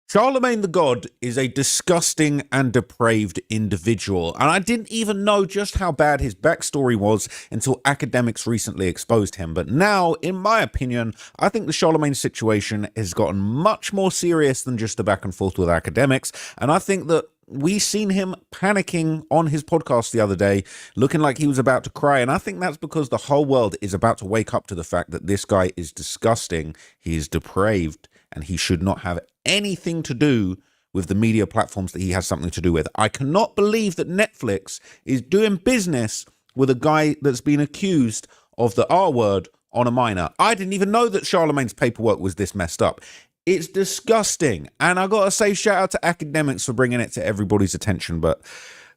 Charlemagne the God is a disgusting and depraved individual, and I didn't even know just how bad his backstory was until academics recently exposed him. But now, in my opinion, I think the Charlemagne situation has gotten much more serious than just a back and forth with academics, and I think that we seen him panicking on his podcast the other day, looking like he was about to cry, and I think that's because the whole world is about to wake up to the fact that this guy is disgusting, he is depraved, and he should not have anything to do with the media platforms that he has something to do with. I cannot believe that Netflix is doing business with a guy that's been accused of the R word on a minor. I didn't even know that Charlemagne's paperwork was this messed up. It's disgusting. And I gotta say, shout out to academics for bringing it to everybody's attention. But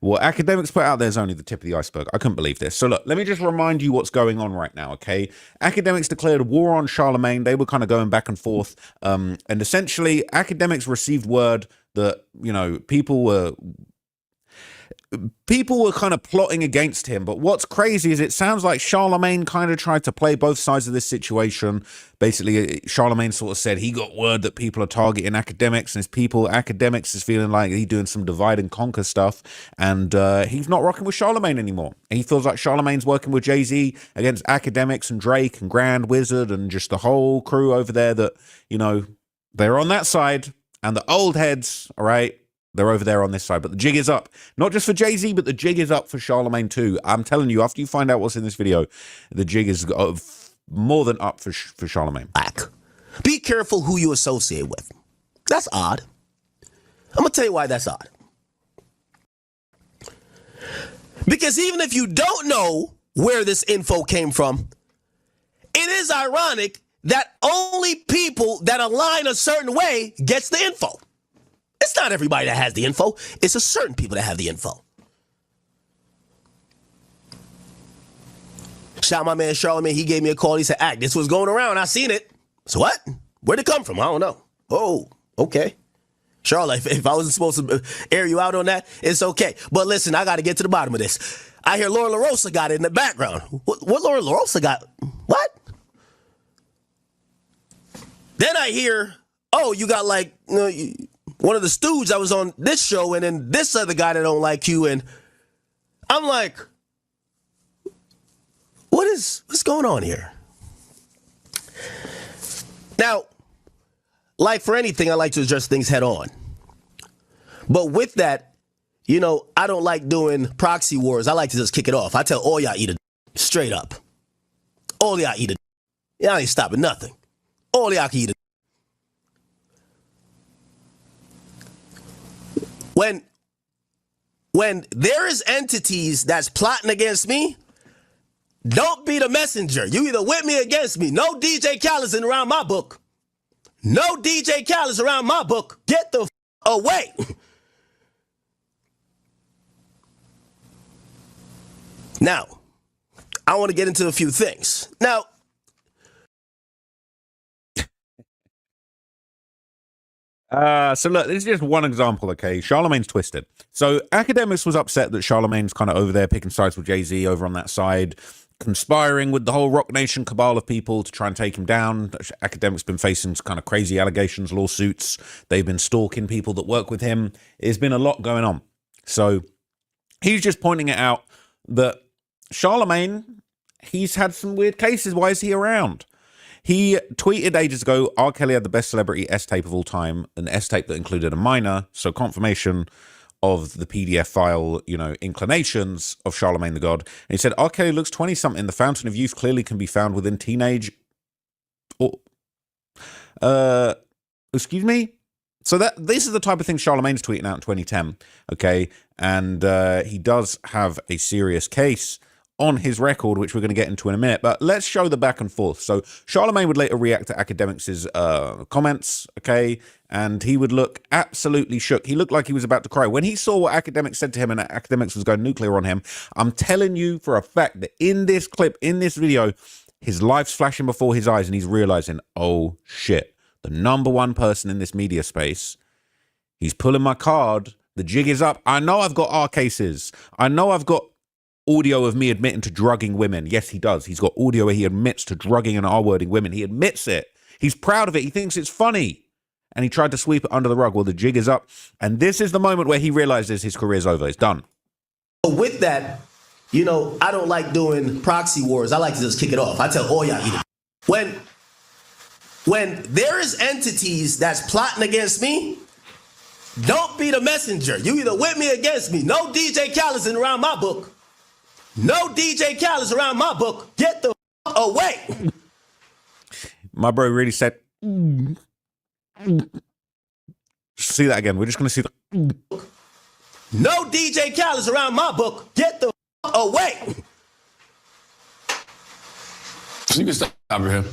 what academics put out there is only the tip of the iceberg. I couldn't believe this. So look, let me just remind you what's going on right now, okay? Academics declared war on Charlemagne. They were kind of going back and forth. And essentially, academics received word that, you know, people were kind of plotting against him. But what's crazy is it sounds like Charlemagne kind of tried to play both sides of this situation. Basically, Charlemagne sort of said he got word that people are targeting academics, and academics is feeling like he's doing some divide and conquer stuff, and he's not rocking with Charlemagne anymore. He feels like Charlemagne's working with Jay-Z against academics and Drake and Grand Wizard and just the whole crew over there that, you know, they're on that side, and the old heads, all right, they're over there on this side. But the jig is up. Not just for Jay-Z, but the jig is up for Charlemagne too. I'm telling you, after you find out what's in this video, the jig is more than up for Charlemagne. Be careful who you associate with. That's odd. I'm going to tell you why that's odd. Because even if you don't know where this info came from, it is ironic that only people that align a certain way gets the info. It's not everybody that has the info. It's a certain people that have the info. Shout my man Charlemagne. He gave me a call. He said, this was going around. I seen it. So what? Where'd it come from? I don't know. Oh, okay. Charlotte, if I wasn't supposed to air you out on that, it's okay. But listen, I got to get to the bottom of this. I hear Laura LaRosa got it in the background. What Laura LaRosa got? What? Then I hear, you got like, one of the stooges that was on this show, and then this other guy that don't like you, and I'm like, what's going on here? Now, like for anything, I like to address things head on. But with that, I don't like doing proxy wars. I like to just kick it off. I tell all y'all eat a straight up. All y'all eat a y'all ain't stopping nothing. All y'all can eat a When there is entities that's plotting against me, don't be the messenger. You either with me or against me. No DJ Khaled's around my book. No DJ Khaled's around my book. Get the away. Now, I want to get into a few things. Now, so look, this is just one example, okay? Charlemagne's twisted. So academics was upset that Charlemagne's kind of over there picking sides with Jay-Z over on that side, conspiring with the whole Rock Nation cabal of people to try and take him down. Academics been facing kind of crazy allegations, lawsuits. They've been stalking people that work with him. There's been a lot going on. So he's just pointing it out that Charlemagne, he's had some weird cases. Why is he around? He tweeted ages ago, R. Kelly had the best celebrity S-tape of all time, an S-tape that included a minor, so confirmation of the PDF file, inclinations of Charlemagne the God. And he said, R. Kelly looks 20-something. The fountain of youth clearly can be found within teenage... excuse me? So this is the type of thing Charlemagne's tweeting out in 2010, okay? And he does have a serious case on his record, which we're going to get into in a minute, but let's show the back and forth. So Charlemagne would later react to academics' comments, okay, and he would look absolutely shook. He looked like he was about to cry. When he saw what academics said to him and academics was going nuclear on him, I'm telling you for a fact that in this clip, in this video, his life's flashing before his eyes and he's realizing, oh shit, the #1 person in this media space, he's pulling my card, the jig is up. I know I've got R cases. I know I've got audio of me admitting to drugging women. Yes, he does. He's got audio where he admits to drugging and R-wording women. He admits it. He's proud of it. He thinks it's funny. and he tried to sweep it under the rug. Well, the jig is up, and this is the moment where he realizes his career's over. It's done. With that, you know, I don't like doing proxy wars. I like to just kick it off. I tell all y'all either. When there is entities that's plotting against me, don't be the messenger. You either with me or against me. No DJ Khaled's around my book. No DJ Khaled's around my book. Get the away. My bro really said, see that again. We're just going to see the. No DJ Khaled's around my book. Get the away. You can stop here.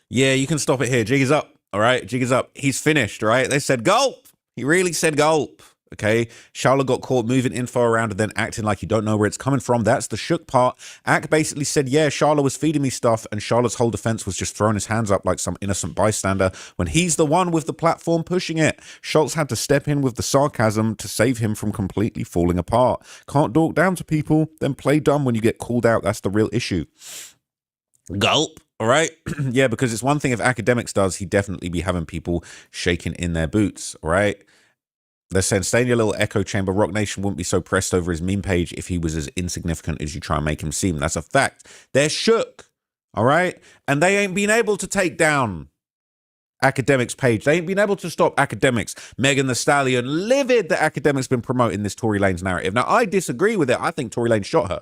Yeah, you can stop it here. Jig is up. All right. Jig is up. He's finished. All right. They said gulp. He really said gulp. Okay. Charlotte got caught moving info around and then acting like you don't know where it's coming from. That's the shook part. Ak basically said, yeah, Charlotte was feeding me stuff, and Charlotte's whole defense was just throwing his hands up like some innocent bystander when he's the one with the platform pushing it. Schultz had to step in with the sarcasm to save him from completely falling apart. Can't talk down to people, then play dumb when you get called out. That's the real issue. Gulp. All right. Yeah, because it's one thing if Academics does, he'd definitely be having people shaking in their boots. All right. They're saying, stay in your little echo chamber. Rock Nation wouldn't be so pressed over his meme page if he was as insignificant as you try and make him seem. That's a fact. They're shook. All right. And they ain't been able to take down Academics page. They ain't been able to stop Academics. Megan Thee Stallion, livid that Academics been promoting this Tory Lanez narrative. Now, I disagree with it. I think Tory Lanez shot her.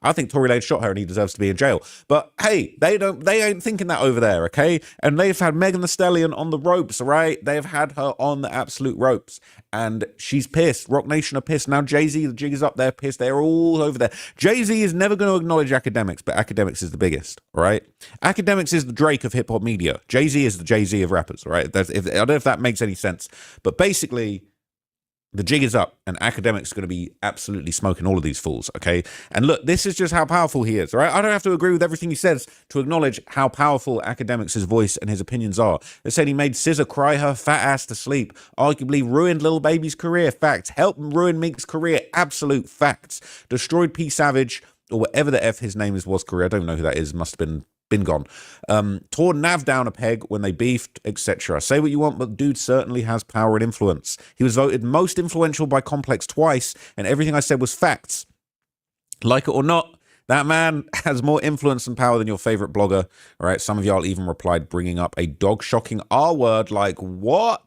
I think Tory Lanez shot her and he deserves to be in jail. But hey, they ain't thinking that over there, okay? And they've had Megan Thee Stallion on the ropes, right? They've had her on the absolute ropes. And she's pissed. Rock Nation are pissed. Now Jay-Z, the jig is up there, pissed. They're all over there. Jay-Z is never going to acknowledge Academics, but Academics is the biggest, all right? Academics is the Drake of hip-hop media. Jay-Z is the Jay-Z of rappers, all right? I don't know if that makes any sense. But basically, the jig is up, and Academics is going to be absolutely smoking all of these fools, okay? And look, this is just how powerful he is, all right? I don't have to agree with everything he says to acknowledge how powerful Academics' voice and his opinions are. They said he made SZA cry her fat ass to sleep, arguably ruined Lil Baby's career, facts. Helped ruin Meek's career, absolute facts. Destroyed P. Savage, or whatever the F his name was career, I don't know who that is, must have been gone. Tore Nav down a peg when they beefed, etc. Say what you want, but dude certainly has power and influence. He was voted most influential by Complex twice, and everything I said was facts. Like it or not, that man has more influence and power than your favorite blogger. All right, some of y'all even replied bringing up a dog shocking R word, like what?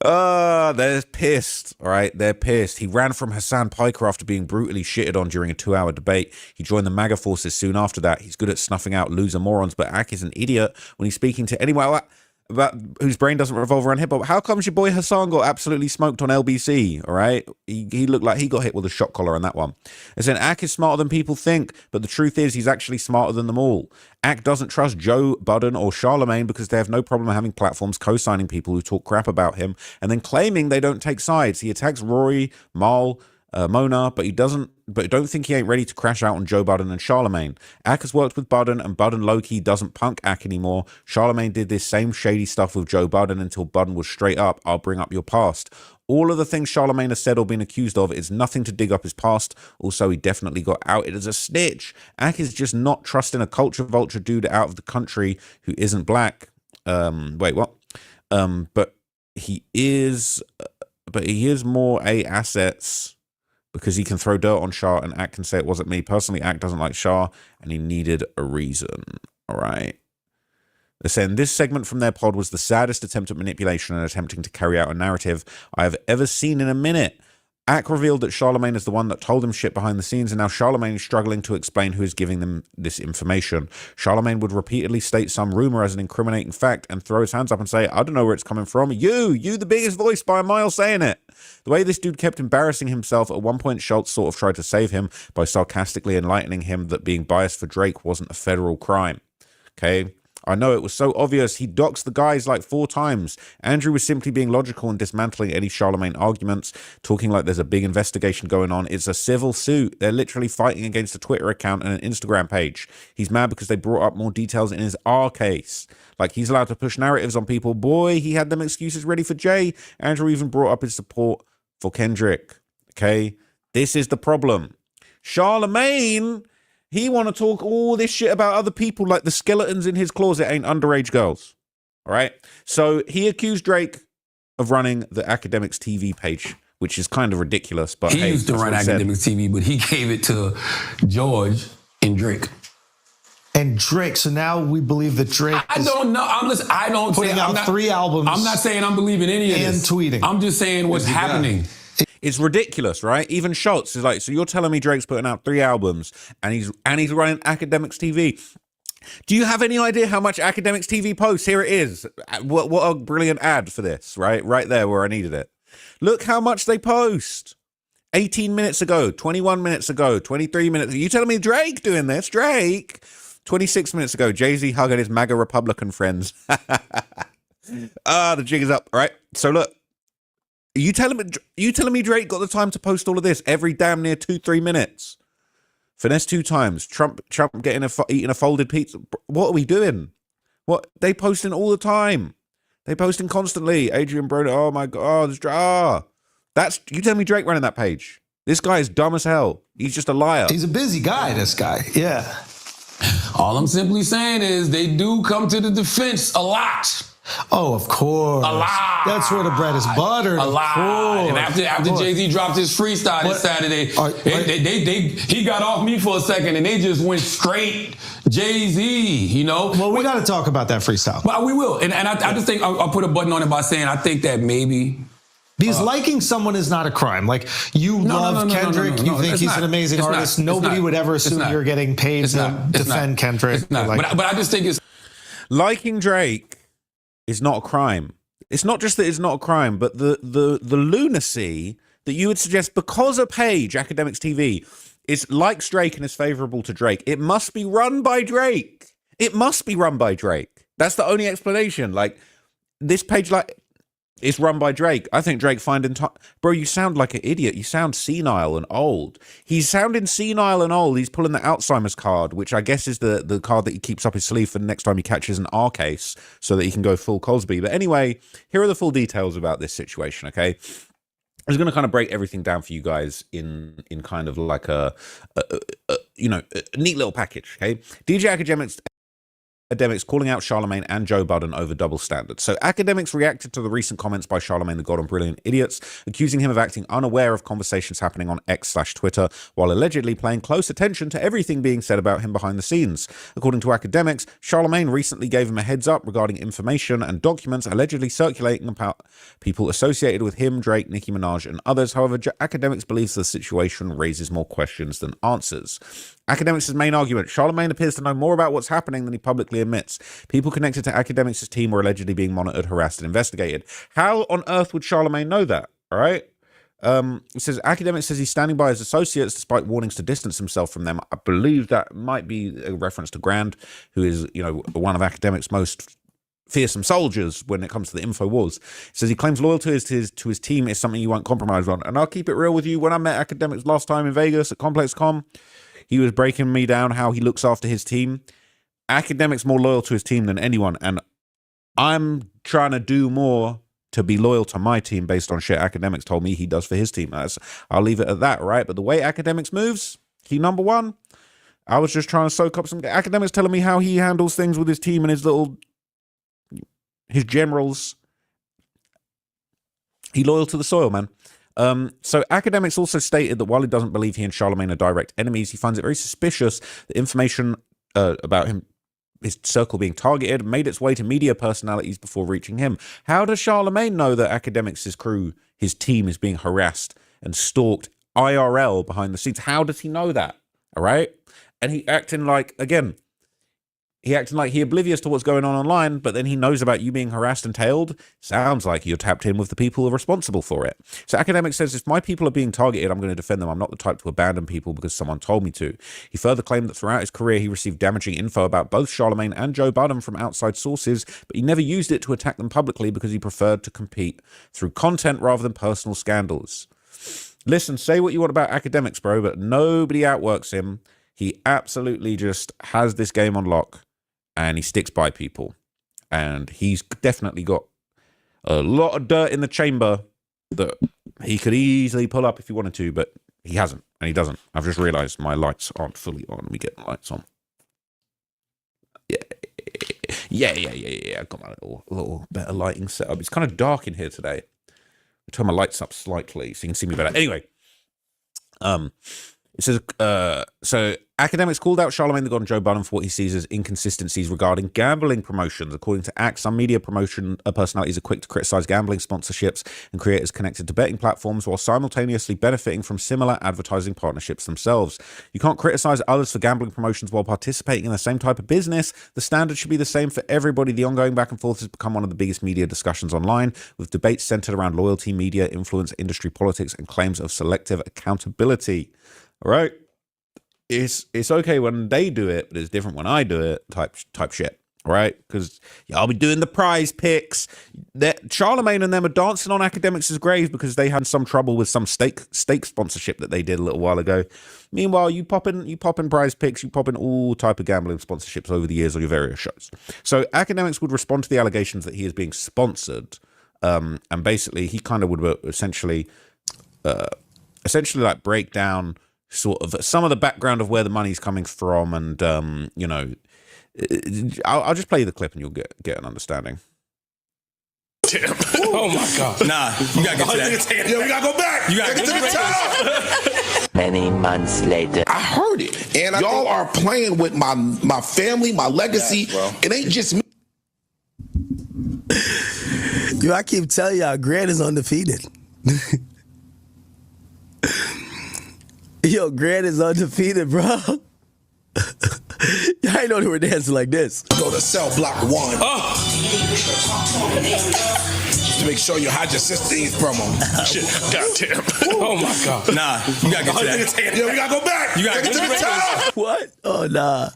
They're pissed. All right, they're pissed. He ran from Hassan Piker after being brutally shitted on during a 2-hour debate. He joined the MAGA forces soon after that. He's good at snuffing out loser morons, but Ak is an idiot when he's speaking to anyone about whose brain doesn't revolve around hip hop. How comes your boy Hassan got absolutely smoked on LBC? All right, he looked like he got hit with a shot collar on that one. It's an Ak is smarter than people think, but the truth is he's actually smarter than them all. Ak doesn't trust Joe Budden or Charlemagne because they have no problem having platforms co-signing people who talk crap about him and then claiming they don't take sides. He attacks Rory, Mal, Mona, but don't think he ain't ready to crash out on Joe Budden and Charlemagne. Ak has worked with Budden, and Budden low-key doesn't punk Ak anymore. Charlemagne did this same shady stuff with Joe Budden until Budden was straight up, I'll bring up your past. All of the things Charlemagne has said or been accused of is nothing to dig up his past. Also, he definitely got outed as a snitch. Ak is just not trusting a culture vulture dude out of the country who isn't black. Wait, what? But he is more assets because he can throw dirt on Shah and Ak can say it wasn't me. Personally, Ak doesn't like Shah and he needed a reason. All right. They're saying this segment from their pod was the saddest attempt at manipulation and attempting to carry out a narrative I have ever seen in a minute. Ak revealed that Charlemagne is the one that told him shit behind the scenes, and now Charlemagne is struggling to explain who is giving them this information. Charlemagne would repeatedly state some rumor as an incriminating fact and throw his hands up and say, I don't know where it's coming from. You the biggest voice by a mile saying it. The way this dude kept embarrassing himself, at one point Schultz sort of tried to save him by sarcastically enlightening him that being biased for Drake wasn't a federal crime. Okay? I know it was so obvious. He doxed the guys like 4 times. Andrew was simply being logical and dismantling any Charlemagne arguments, talking like there's a big investigation going on. It's a civil suit. They're literally fighting against a Twitter account and an Instagram page. He's mad because they brought up more details in his R case. Like he's allowed to push narratives on people. Boy, he had them excuses ready for Jay. Andrew even brought up his support for Kendrick. Okay? This is the problem. Charlemagne, he want to talk all this shit about other people like the skeletons in his closet ain't underage girls. All right. So he accused Drake of running the Academics TV page, which is kind of ridiculous. But He used to run Academics TV, but he gave it to George and Drake. And Drake. So now we believe that Drake I don't know. I don't putting out 3 albums. I'm not saying I'm believing any of this. And tweeting. I'm just saying what's happening. It's ridiculous, right? Even Schultz is like, so you're telling me Drake's putting out 3 albums and he's running Academics TV. Do you have any idea how much Academics TV posts? Here it is. What a brilliant ad for this, right? Right there where I needed it. Look how much they post. 18 minutes ago, 21 minutes ago, 23 minutes ago. You telling me Drake doing this? Drake? 26 minutes ago, Jay-Z hugging his MAGA Republican friends. The jig is up, right? So look, you telling me Drake got the time to post all of this every damn near 2-3 minutes? Finesse 2 times. Trump getting eating a folded pizza. What are we doing? What they posting all the time? They posting constantly. Adrian Brody. Oh my god. That's you tell me Drake running that page. This guy is dumb as hell. He's just a liar. He's a busy guy. This guy. Yeah. All I'm simply saying is they do come to the defense a lot. Oh, of course. A lot. That's where the bread is buttered. A lot. And after Jay-Z dropped his freestyle this Saturday, he got off me for a second and they just went straight Jay-Z, you know? Well, we got to talk about that freestyle. Well, we will. And I just think I'll put a button on it by saying I think that maybe... Because liking someone is not a crime. Like, you love Kendrick, you think he's an amazing artist. Nobody would ever assume you're getting paid to defend Kendrick. It's not. But I just think it's... Liking Drake is not a crime. It's not just that it's not a crime, but the lunacy that you would suggest because a page, Academics TV, is likes Drake and is favorable to Drake. It must be run by Drake. It must be run by Drake. That's the only explanation. Like, this page, like... It's run by Drake. I think Drake finding time. Bro, you sound like an idiot. You sound senile and old. He's sounding senile and old. He's pulling the Alzheimer's card, which I guess is the card that he keeps up his sleeve for the next time he catches an R case so that he can go full Cosby. But anyway, here are the full details about this situation, okay? I was going to kind of break everything down for you guys in kind of like a neat little package, okay? DJ Academics calling out Charlemagne and Joe Budden over double standards. So Academics reacted to the recent comments by Charlemagne the God on Brilliant Idiots, accusing him of acting unaware of conversations happening on X/Twitter, while allegedly paying close attention to everything being said about him behind the scenes. According to Academics, Charlemagne recently gave him a heads up regarding information and documents allegedly circulating about people associated with him, Drake, Nicki Minaj, and others. However, Academics believes the situation raises more questions than answers. Academics' main argument: Charlemagne appears to know more about what's happening than he publicly admits. People connected to Academics' team were allegedly being monitored, harassed, and investigated. How on earth would Charlemagne know that? All right. It says Academics says he's standing by his associates despite warnings to distance himself from them. I believe that might be a reference to Dabrand, who is, one of Academics' most fearsome soldiers when it comes to the info wars. It says he claims loyalty to his team is something you won't compromise on. And I'll keep it real with you. When I met Academics last time in Vegas at ComplexCon, he was breaking me down how he looks after his team. Academics more loyal to his team than anyone, and I'm trying to do more to be loyal to my team based on shit Academics told me he does for his team. I'll leave it at that, right? But the way Academics moves, he number one. I was just trying to soak up some Academics telling me how he handles things with his team and his generals. He loyal to the soil, man. So Academics also stated that while he doesn't believe he and Charlemagne are direct enemies, he finds it very suspicious that information about his circle being targeted made its way to media personalities before reaching him. How does Charlemagne know that Academics' crew, his team, is being harassed and stalked IRL behind the scenes? How does he know that? All right. And he acting like he oblivious to what's going on online, but then he knows about you being harassed and tailed. Sounds like you're tapped in with the people who are responsible for it. So Academics says, if my people are being targeted, I'm going to defend them. I'm not the type to abandon people because someone told me to. He further claimed that throughout his career, he received damaging info about both Charlemagne and Joe Budden from outside sources, but he never used it to attack them publicly because he preferred to compete through content rather than personal scandals. Listen, say what you want about Academics, bro, but nobody outworks him. He absolutely just has this game on lock. And he sticks by people. And he's definitely got a lot of dirt in the chamber that he could easily pull up if he wanted to, but he hasn't, and he doesn't. I've just realized my lights aren't fully on. Let me get the lights on. Yeah. I got my little better lighting setup. It's kind of dark in here today. I turn my lights up slightly so you can see me better. Anyway, it says, so academics called out Charlamagne the God and Joe Budden for what he sees as inconsistencies regarding gambling promotions. According to ACT, some media promotion personalities are quick to criticize gambling sponsorships and creators connected to betting platforms while simultaneously benefiting from similar advertising partnerships themselves. You can't criticize others for gambling promotions while participating in the same type of business. The standard should be the same for everybody. The ongoing back and forth has become one of the biggest media discussions online, with debates centered around loyalty, media, influence, industry politics, and claims of selective accountability. All right, it's okay when they do it, but it's different when I do it. Type shit. Right, because I'll be doing the prize picks. That Charlamagne and them are dancing on Academics' grave because they had some trouble with some steak sponsorship that they did a little while ago. Meanwhile, you pop in prize picks, you pop in all type of gambling sponsorships over the years on your various shows. So Academics would respond to the allegations that he is being sponsored, and basically he kind of would essentially like break down sort of some of the background of where the money's coming from, and I'll just play you the clip and you'll get an understanding. Oh my God! Nah, you gotta get to that. Yo, we gotta go back. You gotta get to the top. Many months later, I heard it, and y'all are playing with my family, my legacy. It ain't just me. Yo, I keep telling y'all, Grant is undefeated. Yo, Grant is undefeated, bro. Y'all ain't know they were dancing like this. Go to cell block 1. To make sure you hide your sister's promo. Shit, goddamn. Oh my God. Nah, you gotta get to that. Yo, we gotta go back. You gotta get to the top. What? Oh, nah.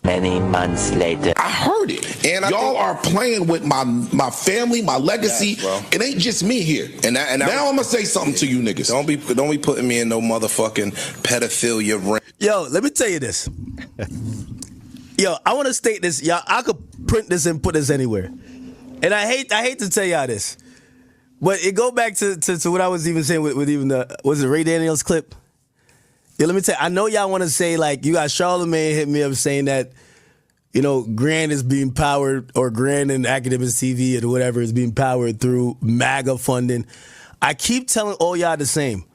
many months later, I heard it, and y'all are playing with my family, my legacy. It ain't just me here. And now I'm gonna say something to you niggas. Don't be putting me in no motherfucking pedophilia ring. Yo, let me tell you this. Yo, I want to state this. Y'all, I could print this and put this anywhere. And I hate to tell y'all this, but it go back to what I was even saying with even was it Ray Daniels clip? Yeah, let me tell you, I know y'all want to say, like, you got Charlamagne hit me up saying that, you know, Grant is being powered, or Grant and Academics TV or whatever is being powered through MAGA funding. I keep telling all y'all the same.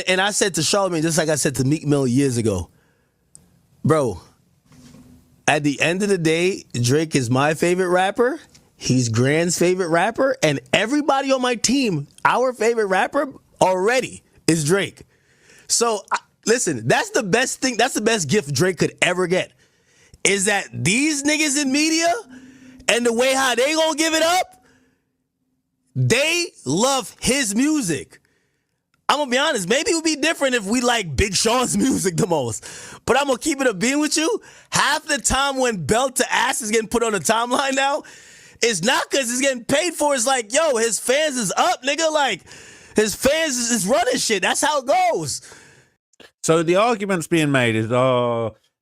And I said to Charlamagne, just like I said to Meek Mill years ago, bro, at the end of the day, Drake is my favorite rapper. He's Grant's favorite rapper. And everybody on my team, our favorite rapper already is Drake. So, listen, that's the best thing. That's the best gift Drake could ever get. Is that these niggas in media and the way how they gonna give it up, they love his music. I'm gonna be honest, maybe it would be different if we like Big Sean's music the most. But I'm gonna keep it a bean with you. Half the time when Belt to Ass is getting put on the timeline now, it's not because it's getting paid for. It's like, yo, his fans is up, nigga. Like, his fans is running shit. That's how it goes. So the arguments being made is,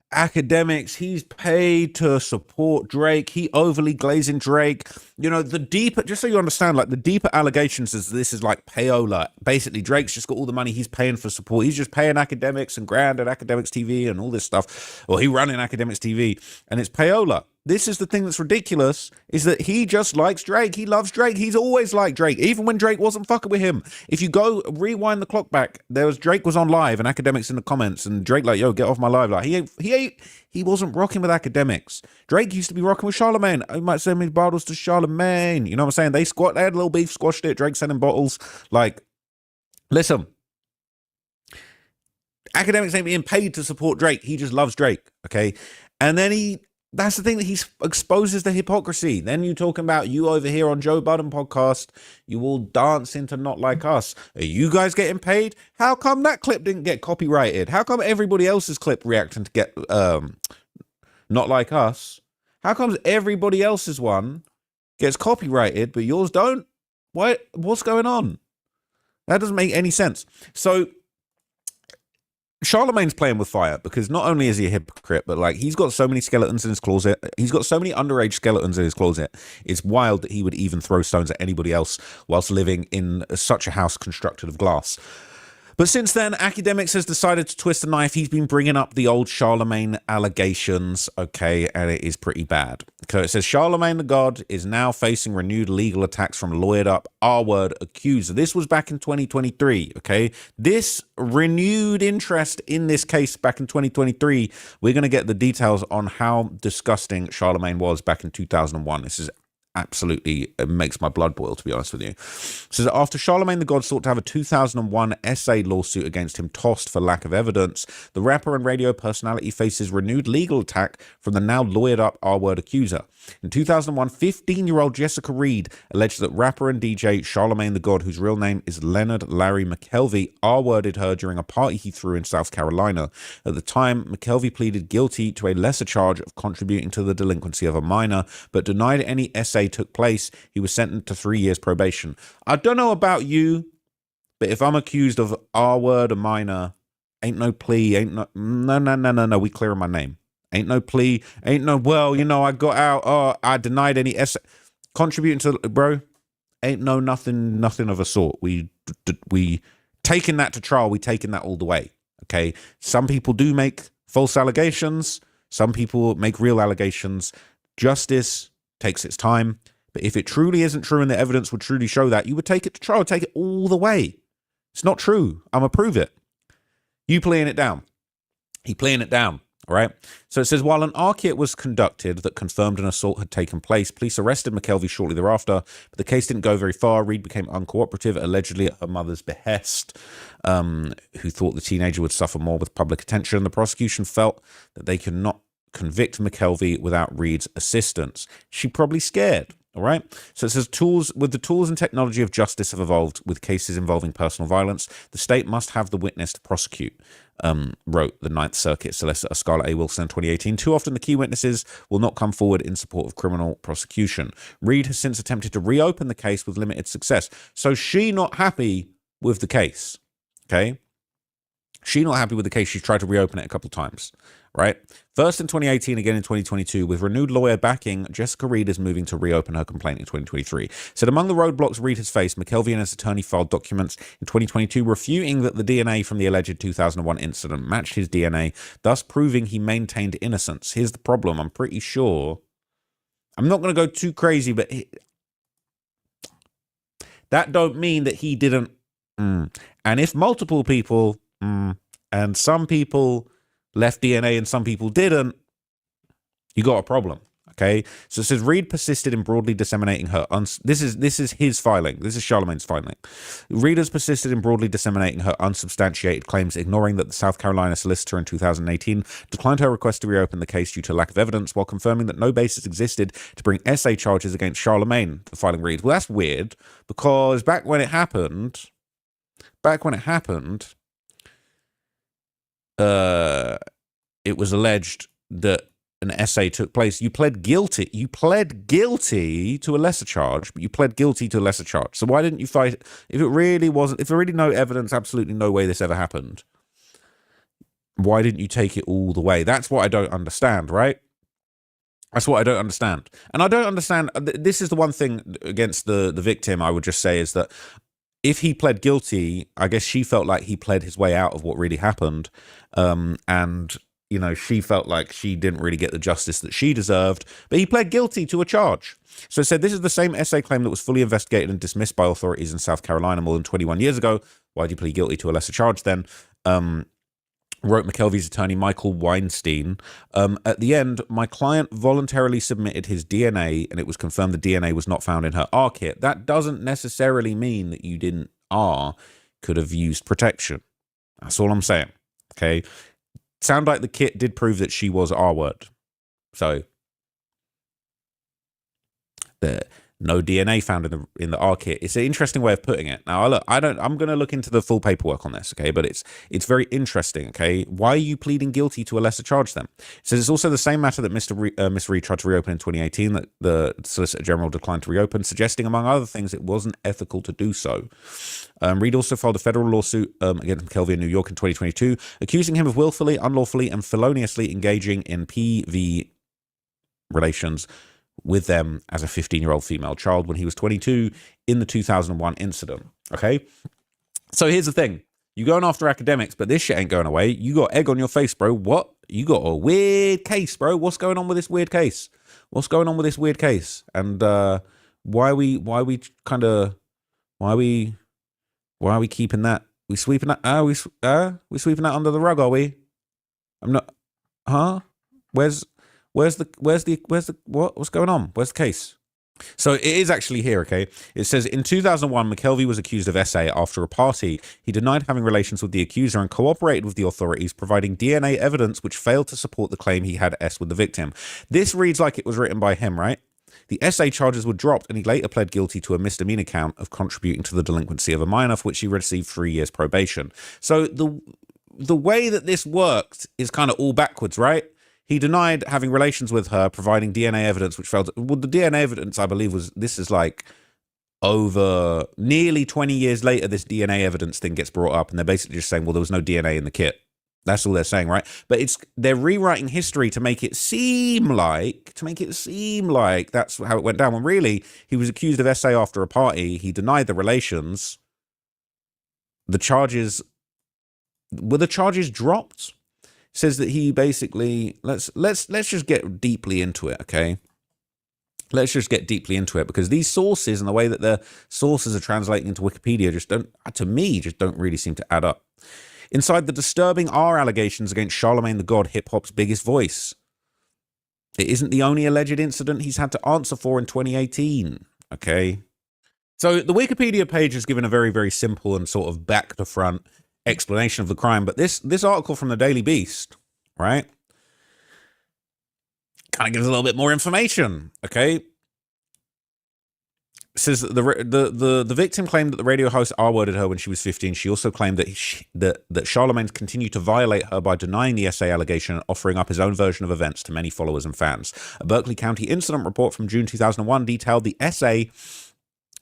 Academics, he's paid to support Drake. He overly glazing Drake. You know, the deeper, just so you understand, like, the deeper allegations is this is like payola. Basically, Drake's just got all the money he's paying for support. He's just paying Academics and Grand at Academics TV and all this stuff. Or he running Academics TV, and it's payola. This is the thing that's ridiculous, is that he just likes Drake. He loves Drake. He's always liked Drake, even when Drake wasn't fucking with him. If you go rewind the clock back, Drake was on live and Academics in the comments, and Drake like, yo, get off my live. Like, he wasn't rocking with Academics. Drake used to be rocking with Charlamagne. I might send me bottles to Charlamagne. You know what I'm saying? They had a little beef, squashed it. Drake sending bottles. Like, listen, Academics ain't being paid to support Drake. He just loves Drake, okay? And then that's the thing, that he exposes the hypocrisy. Then you talking about you over here on Joe Budden podcast, you all dance into Not Like Us. Are you guys getting paid? How come that clip didn't get copyrighted? How come everybody else's clip reacting to get Not Like Us? How comes everybody else's one gets copyrighted but yours don't? What's going on? That doesn't make any sense. So Charlamagne's playing with fire, because not only is he a hypocrite, but like, he's got so many skeletons in his closet. He's got so many underage skeletons in his closet. It's wild that he would even throw stones at anybody else whilst living in such a house constructed of glass. But since then, Academics has decided to twist the knife. He's been bringing up the old Charlemagne allegations, okay, and it is pretty bad. So it says Charlemagne the God is now facing renewed legal attacks from lawyered up R-word accuser. This was back in 2023, okay? This renewed interest in this case back in 2023, we're going to get the details on how disgusting Charlemagne was back in 2001. This is absolutely, it makes my blood boil, to be honest with you. So that after Charlemagne the God sought to have a 2001 essay lawsuit against him tossed for lack of evidence, the rapper and radio personality faces renewed legal attack from the now lawyered up R-word accuser. In 2001, 15-year-old Jessica Reed alleged that rapper and DJ Charlemagne the God, whose real name is Leonard Larry McKelvey, R-worded her during a party he threw in South Carolina. At the time, McKelvey pleaded guilty to a lesser charge of contributing to the delinquency of a minor, but denied any essay took place. He was sentenced to 3 years probation. I don't know about you, but if I'm accused of R-word a minor, ain't no plea, ain't no, we clearing my name. Ain't no plea, ain't no, well, you know, I got out, I denied any essay. Contributing to, bro, ain't no nothing of a sort. We taking that to trial, we taking that all the way, okay? Some people do make false allegations. Some people make real allegations. Justice takes its time. But if it truly isn't true and the evidence would truly show that, you would take it to trial, take it all the way. It's not true. I'm going to prove it. You playing it down. He playing it down. All right. So it says, while an arc-it was conducted that confirmed an assault had taken place, police arrested McKelvey shortly thereafter, but the case didn't go very far. Reed became uncooperative, allegedly at her mother's behest, who thought the teenager would suffer more with public attention. The prosecution felt that they could not convict McKelvey without Reed's assistance. She probably scared. All right. So it says with the tools and technology of justice have evolved with cases involving personal violence, the state must have the witness to prosecute, wrote the Ninth Circuit solicitor Scarlett A. Wilson in 2018. Too often the key witnesses will not come forward in support of criminal prosecution. Reed has since attempted to reopen the case with limited success. So she not happy with the case. Okay. She not happy with the case. She's tried to reopen it a couple of times, right? First in 2018, again in 2022, with renewed lawyer backing, Jessica Reed is moving to reopen her complaint in 2023. Said among the roadblocks Reed has faced, McKelvey and his attorney filed documents in 2022 refuting that the DNA from the alleged 2001 incident matched his DNA, thus proving he maintained innocence. Here's the problem. I'm pretty sure, I'm not going to go too crazy, but that don't mean that he didn't. And if multiple people and some people left DNA and some people didn't, you got a problem. Okay, so it says Reed persisted in broadly disseminating her. This is his filing. This is Charlemagne's filing. Reed has persisted in broadly disseminating her unsubstantiated claims, ignoring that the South Carolina solicitor in 2018 declined her request to reopen the case due to lack of evidence, while confirming that no basis existed to bring essay charges against Charlemagne. The filing reads, well, that's weird, because back when it happened, it was alleged that an essay took place. You pled guilty. You pled guilty to a lesser charge, but you pled guilty to a lesser charge. So why didn't you fight it? If there really no evidence, absolutely no way this ever happened, why didn't you take it all the way? That's what I don't understand, right? That's what I don't understand. And I don't understand. This is the one thing against the victim I would just say is that if he pled guilty, I guess she felt like he pled his way out of what really happened. And, you know, she felt like she didn't really get the justice that she deserved. But he pled guilty to a charge. So it said this is the same essay claim that was fully investigated and dismissed by authorities in South Carolina more than 21 years ago. Why did you plead guilty to a lesser charge then? Wrote McKelvey's attorney, Michael Weinstein. At the end, my client voluntarily submitted his DNA, and it was confirmed the DNA was not found in her R kit. That doesn't necessarily mean that you didn't could have used protection. That's all I'm saying. Okay. Sound like the kit did prove that she was R-word. So no DNA found in the R kit. It's an interesting way of putting it. Now, I'm going to look into the full paperwork on this, okay? But it's very interesting, okay? Why are you pleading guilty to a lesser charge then? It says it's also the same matter that Miss Reed tried to reopen in 2018 that the Solicitor General declined to reopen, suggesting, among other things, it wasn't ethical to do so. Reed also filed a federal lawsuit against McKelvey in New York in 2022, accusing him of willfully, unlawfully, and feloniously engaging in PV relations with them as a 15-year-old female child when he was 22 in the 2001 incident. Okay? So here's the thing. You going after academics, but this shit ain't going away. You got egg on your face, bro. What? You got a weird case, bro. What's going on with this weird case? What's going on with this weird case? And why are we keeping that? We sweeping that? We sweeping that under the rug? Are we? I'm not. Huh? Where's the what's going on? Where's the case? So it is actually here, okay? It says, in 2001, McKelvey was accused of SA after a party. He denied having relations with the accuser and cooperated with the authorities, providing DNA evidence which failed to support the claim he had S with the victim. This reads like it was written by him, right? The SA charges were dropped, and he later pled guilty to a misdemeanor count of contributing to the delinquency of a minor, for which he received 3 years probation. So the way that this worked is kind of all backwards, right? He denied having relations with her, providing DNA evidence, which failed. Well, the DNA evidence, I believe, this is like over nearly 20 years later, this DNA evidence thing gets brought up, and they're basically just saying, well, there was no DNA in the kit. That's all they're saying, right? But they're rewriting history to make it seem like that's how it went down. When really, he was accused of SA after a party. He denied the relations. Were the charges dropped? Says that he basically let's just get deeply into it, okay? Let's just get deeply into it, because these sources and the way that the sources are translating into Wikipedia just don't really seem to add up. Inside the disturbing are allegations against Charlemagne the God, hip-hop's biggest voice. It isn't the only alleged incident he's had to answer for in 2018, okay? So the Wikipedia page is given a very, very simple and sort of back-to-front explanation of the crime, but this article from the Daily Beast, right, kind of gives a little bit more information, okay? It says that the victim claimed that the radio host R-worded her when she was 15. She also claimed that Charlemagne continued to violate her by denying the SA allegation and offering up his own version of events to many followers and fans. A Berkeley County incident report from June 2001 detailed the SA, and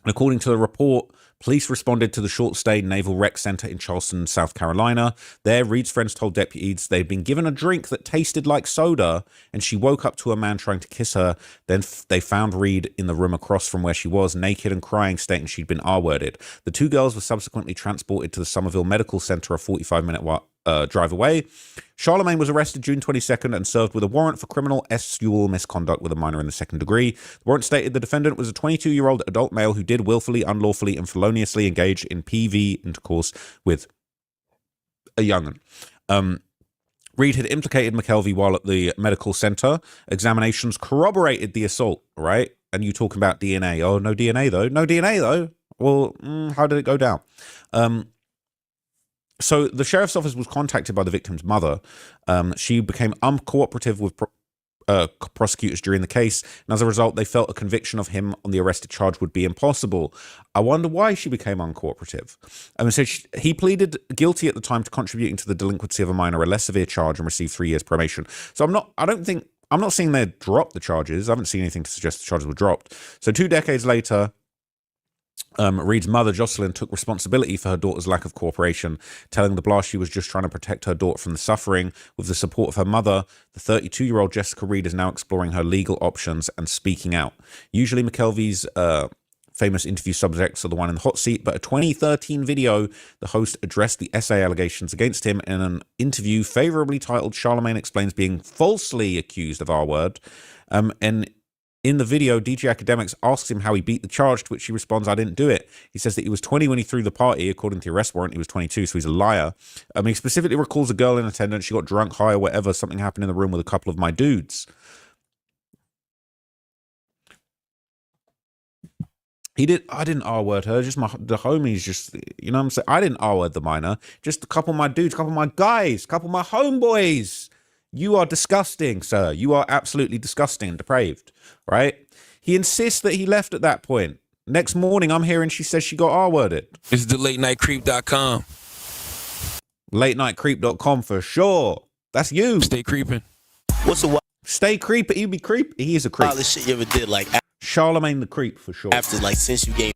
according to the report, police responded to the short-stay Naval Rec Center in Charleston, South Carolina. There, Reed's friends told deputies they'd been given a drink that tasted like soda, and she woke up to a man trying to kiss her. Then they found Reed in the room across from where she was, naked and crying, stating she'd been R-worded. The two girls were subsequently transported to the Somerville Medical Center, a 45-minute drive away. Charlemagne was arrested June 22nd and served with a warrant for criminal sexual misconduct with a minor in the second degree. The warrant stated the defendant was a 22-year-old adult male who did willfully, unlawfully, and feloniously engage in PV intercourse with a young'un. Reed had implicated McKelvey while at the medical center. Examinations corroborated the assault, right? And you talking about DNA. Oh, no DNA though. No DNA though. Well, how did it go down? So the sheriff's office was contacted by the victim's mother. She became uncooperative with prosecutors during the case, and as a result, they felt a conviction of him on the arrested charge would be impossible. I wonder why she became uncooperative. So he pleaded guilty at the time to contributing to the delinquency of a minor, a less severe charge, and received 3 years probation. So I'm not seeing they dropped the charges. I haven't seen anything to suggest the charges were dropped. So 2 decades later, Reed's mother, Jocelyn, took responsibility for her daughter's lack of cooperation, telling the blast she was just trying to protect her daughter from the suffering. With the support of her mother, the 32-year-old Jessica Reed is now exploring her legal options and speaking out. Usually McKelvey's famous interview subjects are the one in the hot seat, but a 2013 video, the host addressed the SA allegations against him in an interview favorably titled Charlemagne Explains Being Falsely Accused of R-Word. And in the video, DJ Academics asks him how he beat the charge, to which he responds, I didn't do it. He says that he was 20 when he threw the party. According to the arrest warrant, he was 22, so he's a liar. He specifically recalls a girl in attendance. She got drunk, high, or whatever. Something happened in the room with a couple of my dudes. I didn't R-word her, just the homies, just, you know what I'm saying? I didn't R-word the minor, just a couple of my dudes, a couple of my guys, a couple of my homeboys. You are disgusting, sir. You are absolutely disgusting and depraved, right? He insists that he left at that point. Next morning, I'm hearing she says she got R-worded. It's the latenightcreep.com. Latenightcreep.com for sure. That's you. Stay creeping. What's the Stay creepy. You be creep. He is a creep. wildest shit you ever did? Like Charlemagne the creep for sure. after, like, since you gained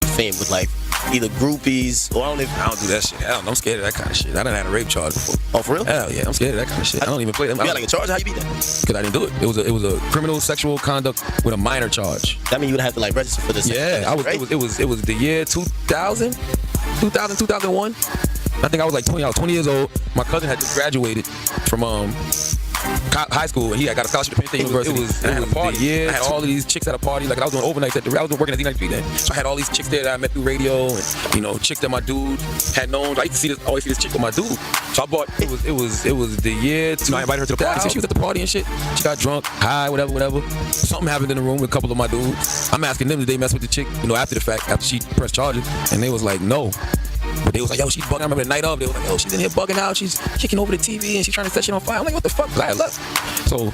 fame with, like, either groupies or I don't do that shit. I'm scared of that kind of shit. I done had a rape charge before. Oh, for real? Hell yeah, I'm scared of that kind of shit. I don't even play them. You got like a charge? How you beat that? Because I didn't do it. It was a criminal sexual conduct with a minor charge. That mean you would have to like register for this? Yeah, it was the year 2000. 2000, 2001. I think I was like 20. I was 20 years old. My cousin had just graduated from high school, and he had got a scholarship to Penn State University. I had a party. I had all of these chicks at a party. Like I was doing overnights I was working at Z93 then. So I had all these chicks there that I met through radio, and chicks that my dude had known. I used to always see this chick with my dude. So I bought. It was the year. I invited her to the party. She was at the party and shit. She got drunk, high, whatever. Something happened in the room with a couple of my dudes. I'm asking them, did they mess with the chick? After the fact, after she pressed charges, and they was like, no. But they was like, yo, she's bugging. I remember the night of, they was like, yo, she's in here bugging out. She's kicking over the TV and she's trying to set shit on fire. I'm like, what the fuck? Because I had left. So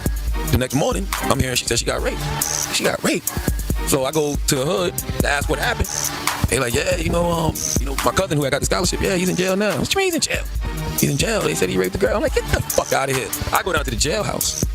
the next morning, I'm hearing she said she got raped. She got raped. So I go to the hood to ask what happened. They like, yeah, my cousin who had got the scholarship, yeah, he's in jail now. What you mean he's in jail? He's in jail. They said he raped the girl. I'm like, get the fuck out of here. I go down to the jailhouse.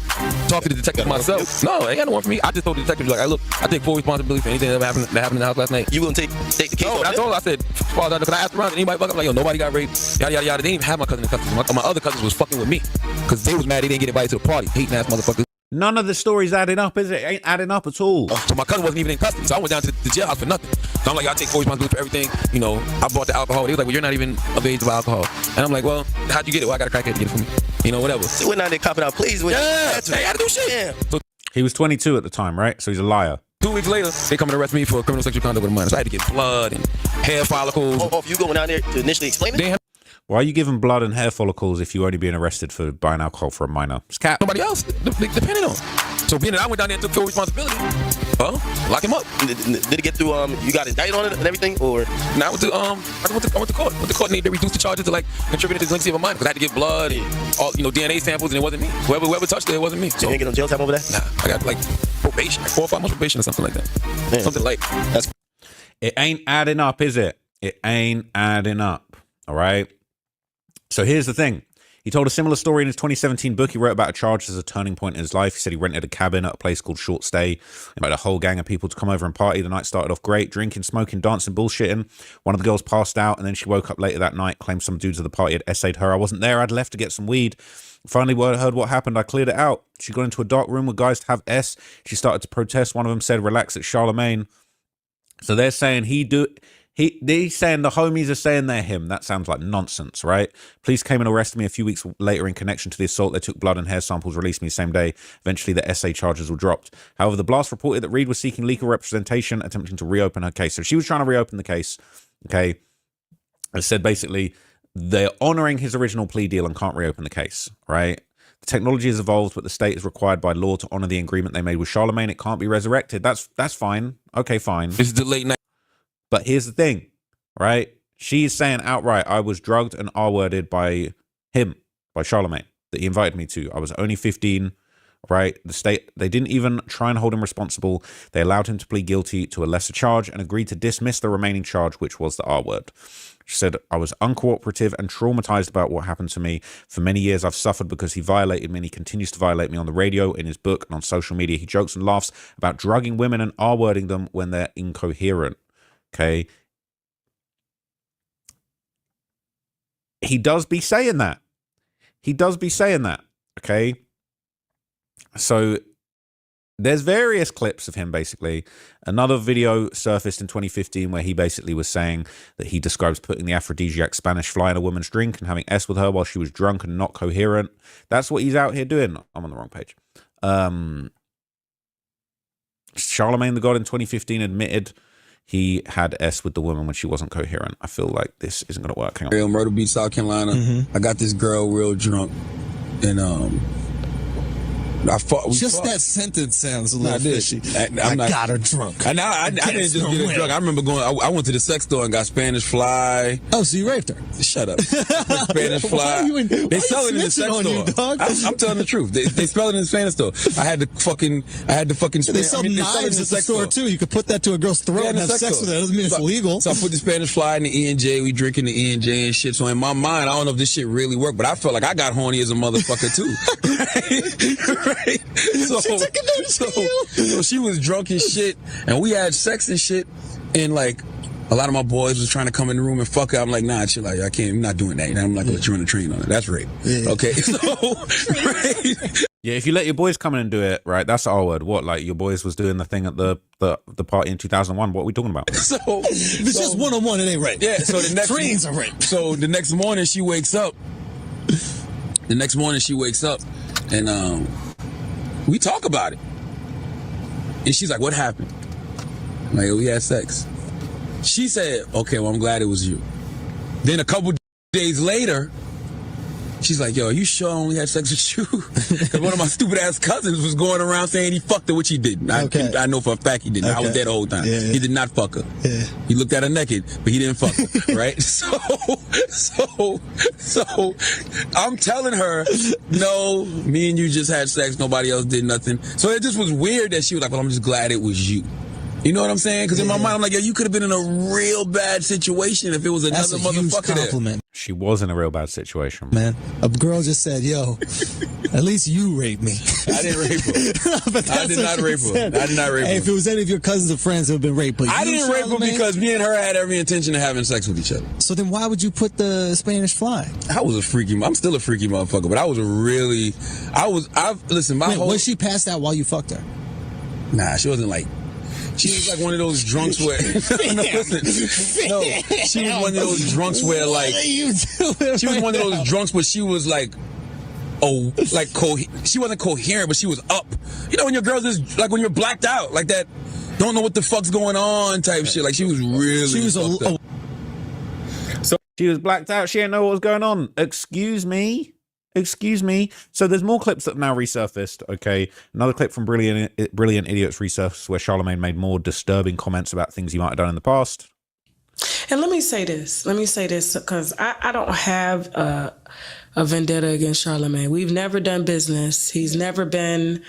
Talk to the detective myself. No, they got no one for me. I just told the detective, like, look, I take full responsibility for anything that happened in the house last night. You gonna take the case? No, I told her, I said, Father, because I asked around, anybody fuck up? Like, yo, nobody got raped. Yada, yada, yada. They didn't even have my cousin in custody. My other cousins was fucking with me because they was mad they didn't get invited to the party. Hating ass motherfuckers. None of the stories adding up, is it? Ain't adding up at all. So my cousin wasn't even in custody, so I went down to the jailhouse for nothing. So I'm like, I take full responsibility for everything. I bought the alcohol. They was like, well, you're not even of age of alcohol. And I'm like, well, how'd you get it? Well, I got a crackhead to get it for me. Whatever. So we're not there copping out pleas. Yeah, they had to do shit. Yeah. So, he was 22 at the time, right? So he's a liar. 2 weeks later, they come and arrest me for criminal sexual conduct with a minor. So I had to get blood and hair follicles. Oh, you going down there to initially explain it? Why are you giving blood and hair follicles if you're only being arrested for buying alcohol for a minor? It's cap. Nobody else depending on. So being that I went down there and took full responsibility, lock him up. Did it get through? You got indicted on it and everything, or? Now I went to court. Went to court and they reduced the charges to like contributing to the delinquency of a minor because I had to give blood and all DNA samples and it wasn't me. Whoever touched it wasn't me. So you ain't get no jail time over that? Nah, I got like probation, like 4 or 5 months probation or something like that. Yeah. Something like that's. It ain't adding up, is it? It ain't adding up. All right. So here's the thing. He told a similar story in his 2017 book. He wrote about a charge as a turning point in his life. He said he rented a cabin at a place called Short Stay, invited a whole gang of people to come over and party. The night started off great, drinking, smoking, dancing, bullshitting. One of the girls passed out, and then she woke up later that night, claimed some dudes at the party had essayed her. I wasn't there. I'd left to get some weed. Finally, when I heard what happened, I cleared it out. She got into a dark room with guys to have S. She started to protest. One of them said, relax, it's Charlemagne. So they're saying he's saying the homies are saying they're him. That sounds like nonsense, right? Police came and arrested me a few weeks later in connection to the assault. They took blood and hair samples, released me the same day. Eventually, the SA charges were dropped. However, the blast reported that Reed was seeking legal representation, attempting to reopen her case. So she was trying to reopen the case, okay? It said basically they're honoring his original plea deal and can't reopen the case, right? The technology has evolved, but the state is required by law to honor the agreement they made with Charlemagne. It can't be resurrected. That's fine. Okay, fine. This is the late night. But here's the thing, right? She's saying outright, I was drugged and R-worded by him, by Charlemagne, that he invited me to. I was only 15, right? The state, they didn't even try and hold him responsible. They allowed him to plead guilty to a lesser charge and agreed to dismiss the remaining charge, which was the R-word. She said, I was uncooperative and traumatized about what happened to me. For many years, I've suffered because he violated me and he continues to violate me on the radio, in his book, and on social media. He jokes and laughs about drugging women and R-wording them when they're incoherent. Okay. He does be saying that. Okay. So there's various clips of him basically. Another video surfaced in 2015 where he basically was saying that he describes putting the aphrodisiac Spanish fly in a woman's drink and having S with her while she was drunk and not coherent. That's what he's out here doing. I'm on the wrong page. Charlemagne the God in 2015 admitted he had S with the woman when she wasn't coherent. I feel like this isn't going to work. Hang on. Real Myrtle Beach, South Carolina. I got this girl real drunk, and that sentence sounds a little fishy. I got her drunk. I didn't just get her drunk. I remember I went to the sex store and got Spanish fly. Oh, so you raped her? Shut up. Spanish fly. They sell it in the sex store. I'm telling the truth. They sell it in the Spanish store. I had to fucking. They sell knives at the store too. You could put that to a girl's throat and have sex with it. That doesn't mean it's illegal. So I put the Spanish fly in the E&J. We drinking the E&J and shit. So in my mind, I don't know if this shit really worked, but I felt like I got horny as a motherfucker too. Right? So she was drunk and shit, and we had sex and shit, and like a lot of my boys was trying to come in the room and fuck her. I'm like, nah, chill out. I can't. I'm not doing that. I'm not gonna let you run the train on it. That's rape. Yeah. Okay. So, right? Yeah, if you let your boys come in and do it, right, that's our word. What, like your boys was doing the thing at the party in 2001? What are we talking about? So it's just one-on-one, it ain't rape. Yeah, so the next trains are rape. So the next morning she wakes up. And we talk about it. And she's like, what happened? I'm like, we had sex. She said, okay, well, I'm glad it was you. Then a couple days later, she's like, yo, are you sure I only had sex with you? Because one of my stupid ass cousins was going around saying he fucked her, which he didn't. I know for a fact he didn't. Okay. I was there the whole time. Yeah. He did not fuck her. Yeah. He looked at her naked, but he didn't fuck her, right? So I'm telling her, no, me and you just had sex. Nobody else did nothing. So it just was weird that she was like, well, I'm just glad it was you. You know what I'm saying? Because in my mind, I'm like, yo, you could have been in a real bad situation if it was another motherfucker there. She was in a real bad situation. Man, a girl just said, yo, at least you raped me. I didn't rape her. I did not rape her. Hey, if it was any of your cousins or friends, it would have been rape. But I didn't rape her because me and her had every intention of having sex with each other. So then why would you put the Spanish fly? I'm still a freaky motherfucker, but was she passed out while you fucked her? Nah, she wasn't like... She was like one of those drunks where... No, she was one of those drunks where like... She was one of those drunks where she was like... she wasn't coherent, but she was up. You know when your girls is... Like when you're blacked out, like that... Don't know what the fuck's going on type shit. Like she was really... So she was blacked out. She didn't know what was going on. Excuse me. So there's more clips that have now resurfaced. Okay, another clip from Brilliant Idiots resurfaced where Charlamagne made more disturbing comments about things he might have done in the past. And let me say this because I don't have a vendetta against Charlamagne. We've never done business. He's never been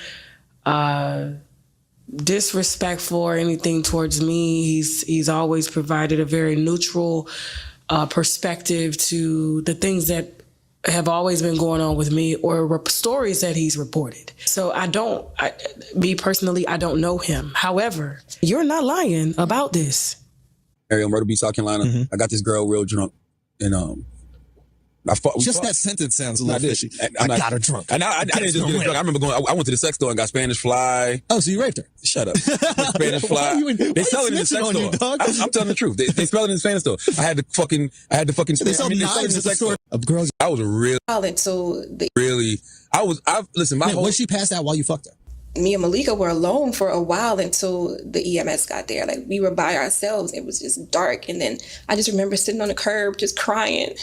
disrespectful or anything towards me. He's always provided a very neutral perspective to the things that have always been going on with me or stories that he's reported. So me personally, I don't know him. However, you're not lying about this. Area, Myrtle Beach, South Carolina. Mm-hmm. I got this girl real drunk and that sentence sounds a little fishy. I got her drunk. I didn't just get her drunk. I remember I went to the sex store and got Spanish fly. Oh, so you raped her? Shut up. Spanish fly. They sell it in the sex store. I'm telling the truth. They sell it in the Spanish store. I had the fucking. They sell knives in the sex store. Of girls. I was a real. Listen. Was she passed out while you fucked her? Me and Malika were alone for a while until the EMS got there. Like we were by ourselves. It was just dark, and then I just remember sitting on the curb just crying.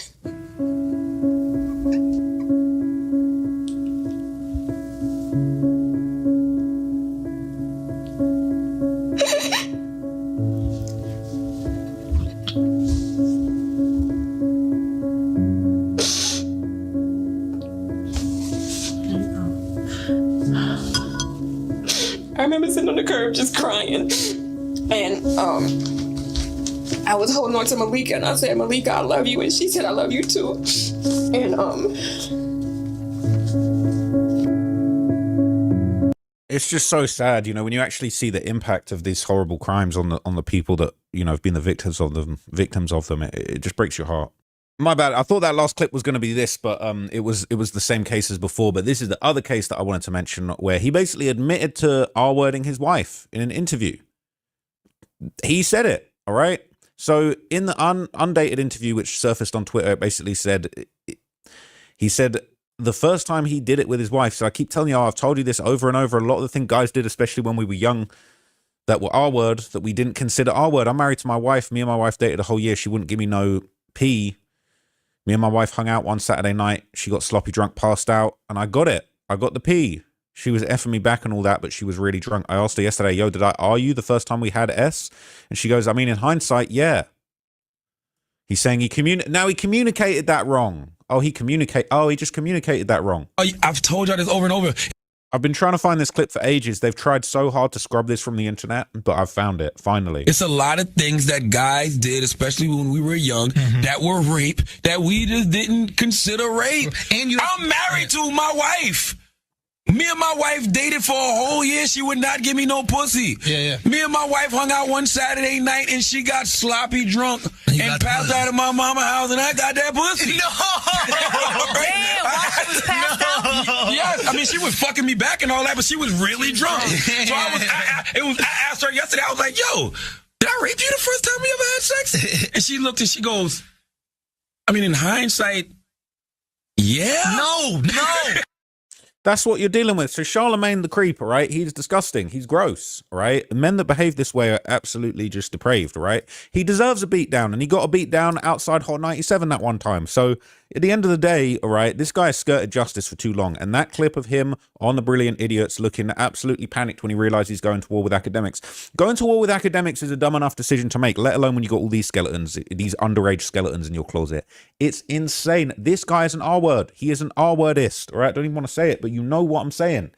I remember sitting on the curb just crying. And I was holding on to Malika and I said, Malika, I love you. And she said, I love you too. And it's just so sad, you know, when you actually see the impact of these horrible crimes on the people that, you know, have been the victims of them, it just breaks your heart. My bad. I thought that last clip was going to be this, but it was the same case as before. But this is the other case that I wanted to mention where he basically admitted to R-wording his wife in an interview. He said it, all right? So in the undated interview, which surfaced on Twitter, it basically said, he said the first time he did it with his wife, so I keep telling you, I've told you this over and over, a lot of the things guys did, especially when we were young, that were R-word, that we didn't consider R-word. I'm married to my wife. Me and my wife dated a whole year. She wouldn't give me no pee. Me and my wife hung out one Saturday night. She got sloppy drunk, passed out, and I got it. I got the pee. She was effing me back and all that, but she was really drunk. I asked her yesterday, yo, are you the first time we had S? And she goes, I mean, in hindsight, yeah. He's saying he communicated that wrong. He just communicated that wrong. I've told y'all this over and over. I've been trying to find this clip for ages. They've tried so hard to scrub this from the internet, but I've found it, finally. It's a lot of things that guys did, especially when we were young, that were rape, that we just didn't consider rape. And I'm married to my wife. Me and my wife dated for a whole year. She would not give me no pussy. Yeah. Me and my wife hung out one Saturday night, and she got sloppy drunk and passed out of my mama's house, and I got that pussy. No! Damn, while she was passed out? Yes, I mean, she was fucking me back and all that, but she was really drunk. So I asked her yesterday, I was like, yo, did I rape you the first time we ever had sex? And she looked and she goes, I mean, in hindsight, yeah. No. That's what you're dealing with. So Charlemagne the creep, all right? He's disgusting. He's gross, all right? Men that behave this way are absolutely just depraved, all right? He deserves a beatdown, and he got a beatdown outside Hot 97 that one time. So at the end of the day, all right, this guy has skirted justice for too long. And that clip of him on The Brilliant Idiots looking absolutely panicked when he realized he's going to war with academics. Going to war with academics is a dumb enough decision to make, let alone when you got all these skeletons, these underage skeletons in your closet. It's insane. This guy is an R-word. He is an R-wordist, all right? I don't even want to say it, but you know what I'm saying.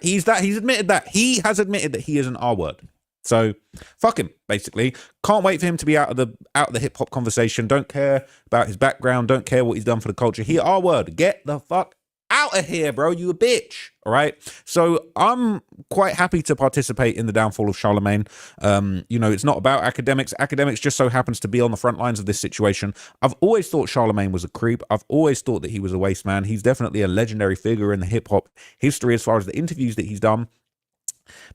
He's admitted that. He has admitted that he is an R-word. So fuck him, basically. Can't wait for him to be out of the hip hop conversation. Don't care about his background. Don't care what he's done for the culture. He R-word. Get the fuck out of here, bro. You a bitch. All right. So I'm quite happy to participate in the downfall of Charlemagne. You know, it's not about academics. Academics just so happens to be on the front lines of this situation. I've always thought Charlemagne was a creep. I've always thought that he was a waste man. He's definitely a legendary figure in the hip hop history as far as the interviews that he's done.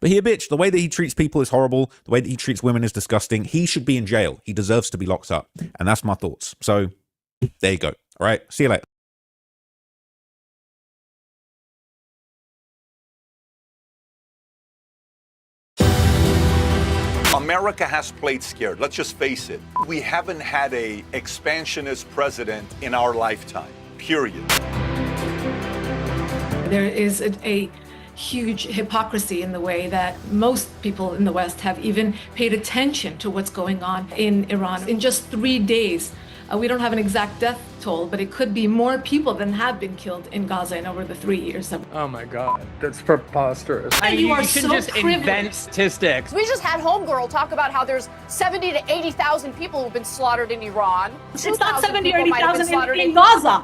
But he a bitch. The way that he treats people is horrible. The way that he treats women is disgusting. He should be in jail. He deserves to be locked up. And that's my thoughts. So there you go. All right. See you later. America has played scared. Let's just face it. We haven't had a expansionist president in our lifetime, period. There is a huge hypocrisy in the way that most people in the West have even paid attention to what's going on in Iran. In just 3 days, we don't have an exact death toll, but it could be more people than have been killed in Gaza in over the 3 years. Oh my God, that's preposterous. And you are can so just invent privileged. statistics. We just had Homegirl talk about how there's 70 to 80,000 people who've been slaughtered in Iran. It's not 70 or people might have been 80,000 slaughtered in Gaza.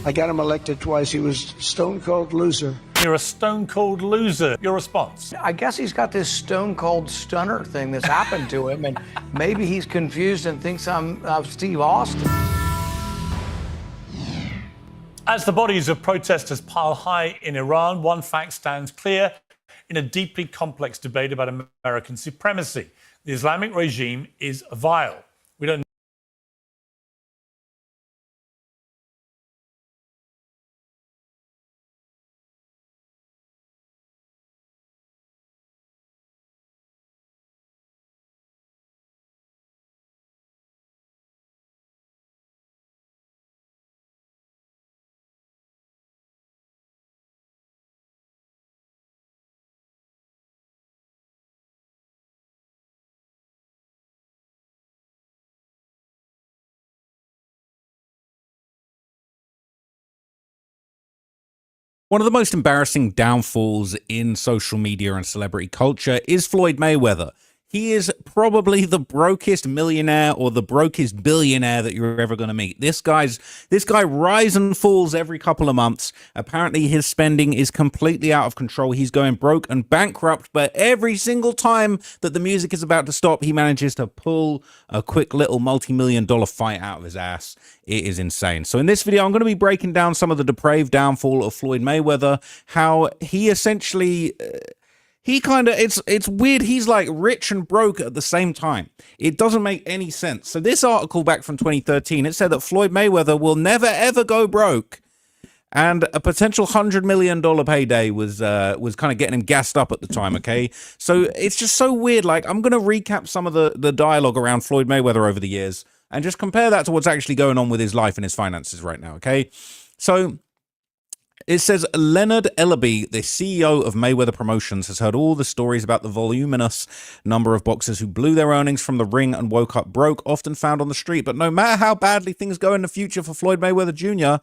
I got him elected twice. He was stone cold loser. You're a stone cold loser. Your response? I guess he's got this stone cold stunner thing that's happened to him, and maybe he's confused and thinks I'm Steve Austin. As the bodies of protesters pile high in Iran, one fact stands clear in a deeply complex debate about American supremacy. The Islamic regime is vile. We don't One of the most embarrassing downfalls in social media and celebrity culture is Floyd Mayweather. He is probably the brokest millionaire or the brokest billionaire that you're ever going to meet. This guy rise and falls every couple of months. Apparently his spending is completely out of control. He's going broke and bankrupt, but every single time that the music is about to stop, he manages to pull a quick little multi-million-dollar fight out of his ass. It is insane. So in this video, I'm going to be breaking down some of the depraved downfall of Floyd Mayweather, how he essentially... it's weird. He's like rich and broke at the same time. It doesn't make any sense. So this article back from 2013, it said that Floyd Mayweather will never ever go broke. And a potential $100 million payday was kind of getting him gassed up at the time, okay? So it's just so weird. Like, I'm going to recap some of the dialogue around Floyd Mayweather over the years and just compare that to what's actually going on with his life and his finances right now, okay? So... it says Leonard Ellaby, the CEO of Mayweather Promotions, has heard all the stories about the voluminous number of boxers who blew their earnings from the ring and woke up broke, often found on the street. But no matter how badly things go in the future for Floyd Mayweather Jr.,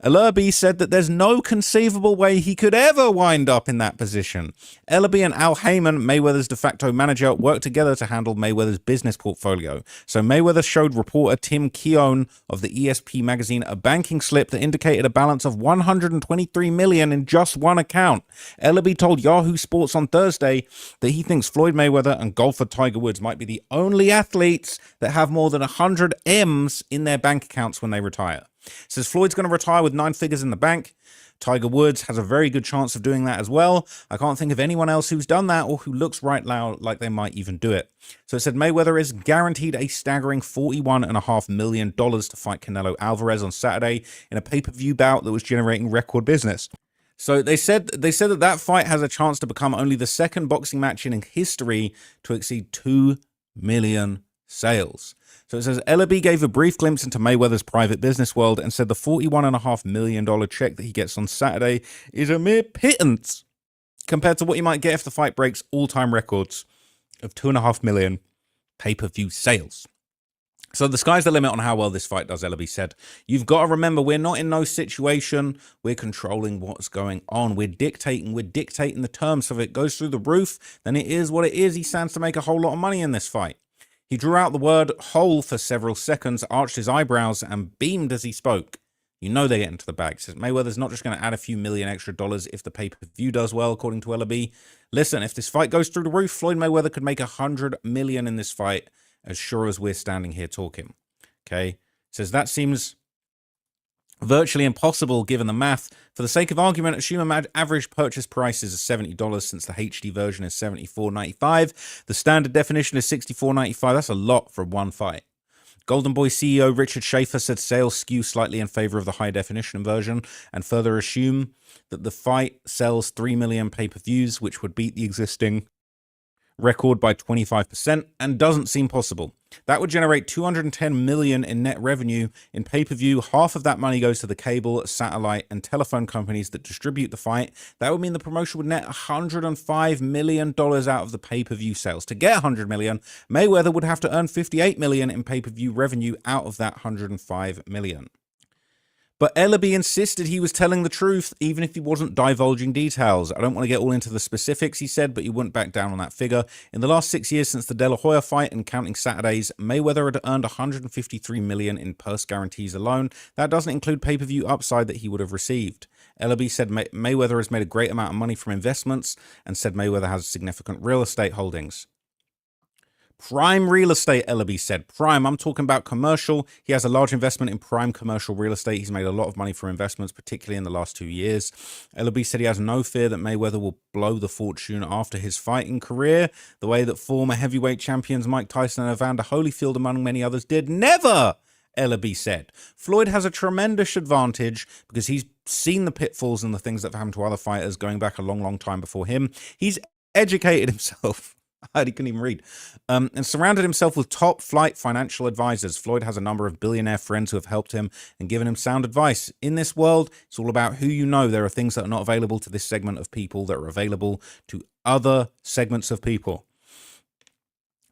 Ellaby said that there's no conceivable way he could ever wind up in that position. Ellaby and Al Heyman, Mayweather's de facto manager, worked together to handle Mayweather's business portfolio. So Mayweather showed reporter Tim Keown of the ESP magazine a banking slip that indicated a balance of $123 million in just one account. Ellaby told Yahoo Sports on Thursday that he thinks Floyd Mayweather and golfer Tiger Woods might be the only athletes that have more than 100 M's in their bank accounts when they retire. Says Floyd's going to retire with 9 figures in the bank. Tiger Woods has a very good chance of doing that as well. I can't think of anyone else who's done that or who looks right now like they might even do it. So it said Mayweather is guaranteed a staggering $41.5 million to fight Canelo Alvarez on Saturday in a pay-per-view bout that was generating record business. So they said that fight has a chance to become only the second boxing match in history to exceed 2 million sales. So it says Ellaby gave a brief glimpse into Mayweather's private business world and said the $41.5 million check that he gets on Saturday is a mere pittance compared to what he might get if the fight breaks all-time records of 2.5 million pay-per-view sales. So the sky's the limit on how well this fight does, Ellaby said. You've got to remember, we're not in no situation. We're controlling what's going on. We're dictating the terms. So if it goes through the roof, then it is what it is. He stands to make a whole lot of money in this fight. He drew out the word whole for several seconds, arched his eyebrows, and beamed as he spoke. You know they get into the bag. Says Mayweather's not just going to add a few million extra dollars if the pay-per-view does well, according to Ellaby. Listen, if this fight goes through the roof, Floyd Mayweather could make $100 million in this fight, as sure as we're standing here talking. Okay? Says that seems virtually impossible given the math. For the sake of argument, assume average purchase price is $70 since the HD version is $74.95. The standard definition is $64.95. That's a lot for one fight. Golden Boy CEO Richard Schaefer said sales skew slightly in favor of the high definition version and further assume that the fight sells 3 million pay-per-views, which would beat the existing record by 25% and doesn't seem possible. That would generate $210 million in net revenue. In pay-per-view, half of that money goes to the cable, satellite, and telephone companies that distribute the fight. That would mean the promotion would net $105 million out of the pay-per-view sales. To get $100 million, Mayweather would have to earn $58 million in pay-per-view revenue out of that $105 million. But Ellaby insisted he was telling the truth, even if he wasn't divulging details. I don't want to get all into the specifics, he said, but he wouldn't back down on that figure. In the last 6 years since the De La Hoya fight and counting Saturdays, Mayweather had earned $153 million in purse guarantees alone. That doesn't include pay-per-view upside that he would have received. Ellaby said Mayweather has made a great amount of money from investments and said Mayweather has significant real estate holdings. Prime real estate, Ellaby said. Prime, I'm talking about commercial. He has a large investment in prime commercial real estate. He's made a lot of money from investments, particularly in the last 2 years. Ellaby said he has no fear that Mayweather will blow the fortune after his fighting career, the way that former heavyweight champions Mike Tyson and Evander Holyfield, among many others, did. Never, Ellaby said. Floyd has a tremendous advantage because he's seen the pitfalls and the things that have happened to other fighters going back a long, long time before him. He's educated himself. He couldn't even read. And surrounded himself with top-flight financial advisors. Floyd has a number of billionaire friends who have helped him and given him sound advice. In this world, it's all about who you know. There are things that are not available to this segment of people that are available to other segments of people.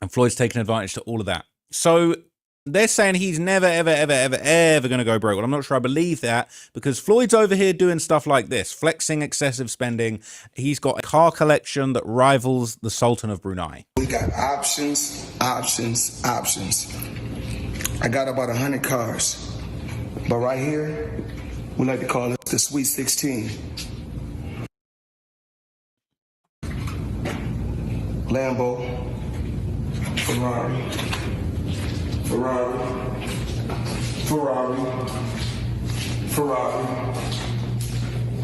And Floyd's taken advantage to all of that. So they're saying he's never, ever, ever, ever, ever going to go broke. Well, I'm not sure I believe that because Floyd's over here doing stuff like this, flexing excessive spending. He's got a car collection that rivals the Sultan of Brunei. We got options. I got about 100 cars. But right here, we like to call it the Sweet 16. Lambo, Ferrari,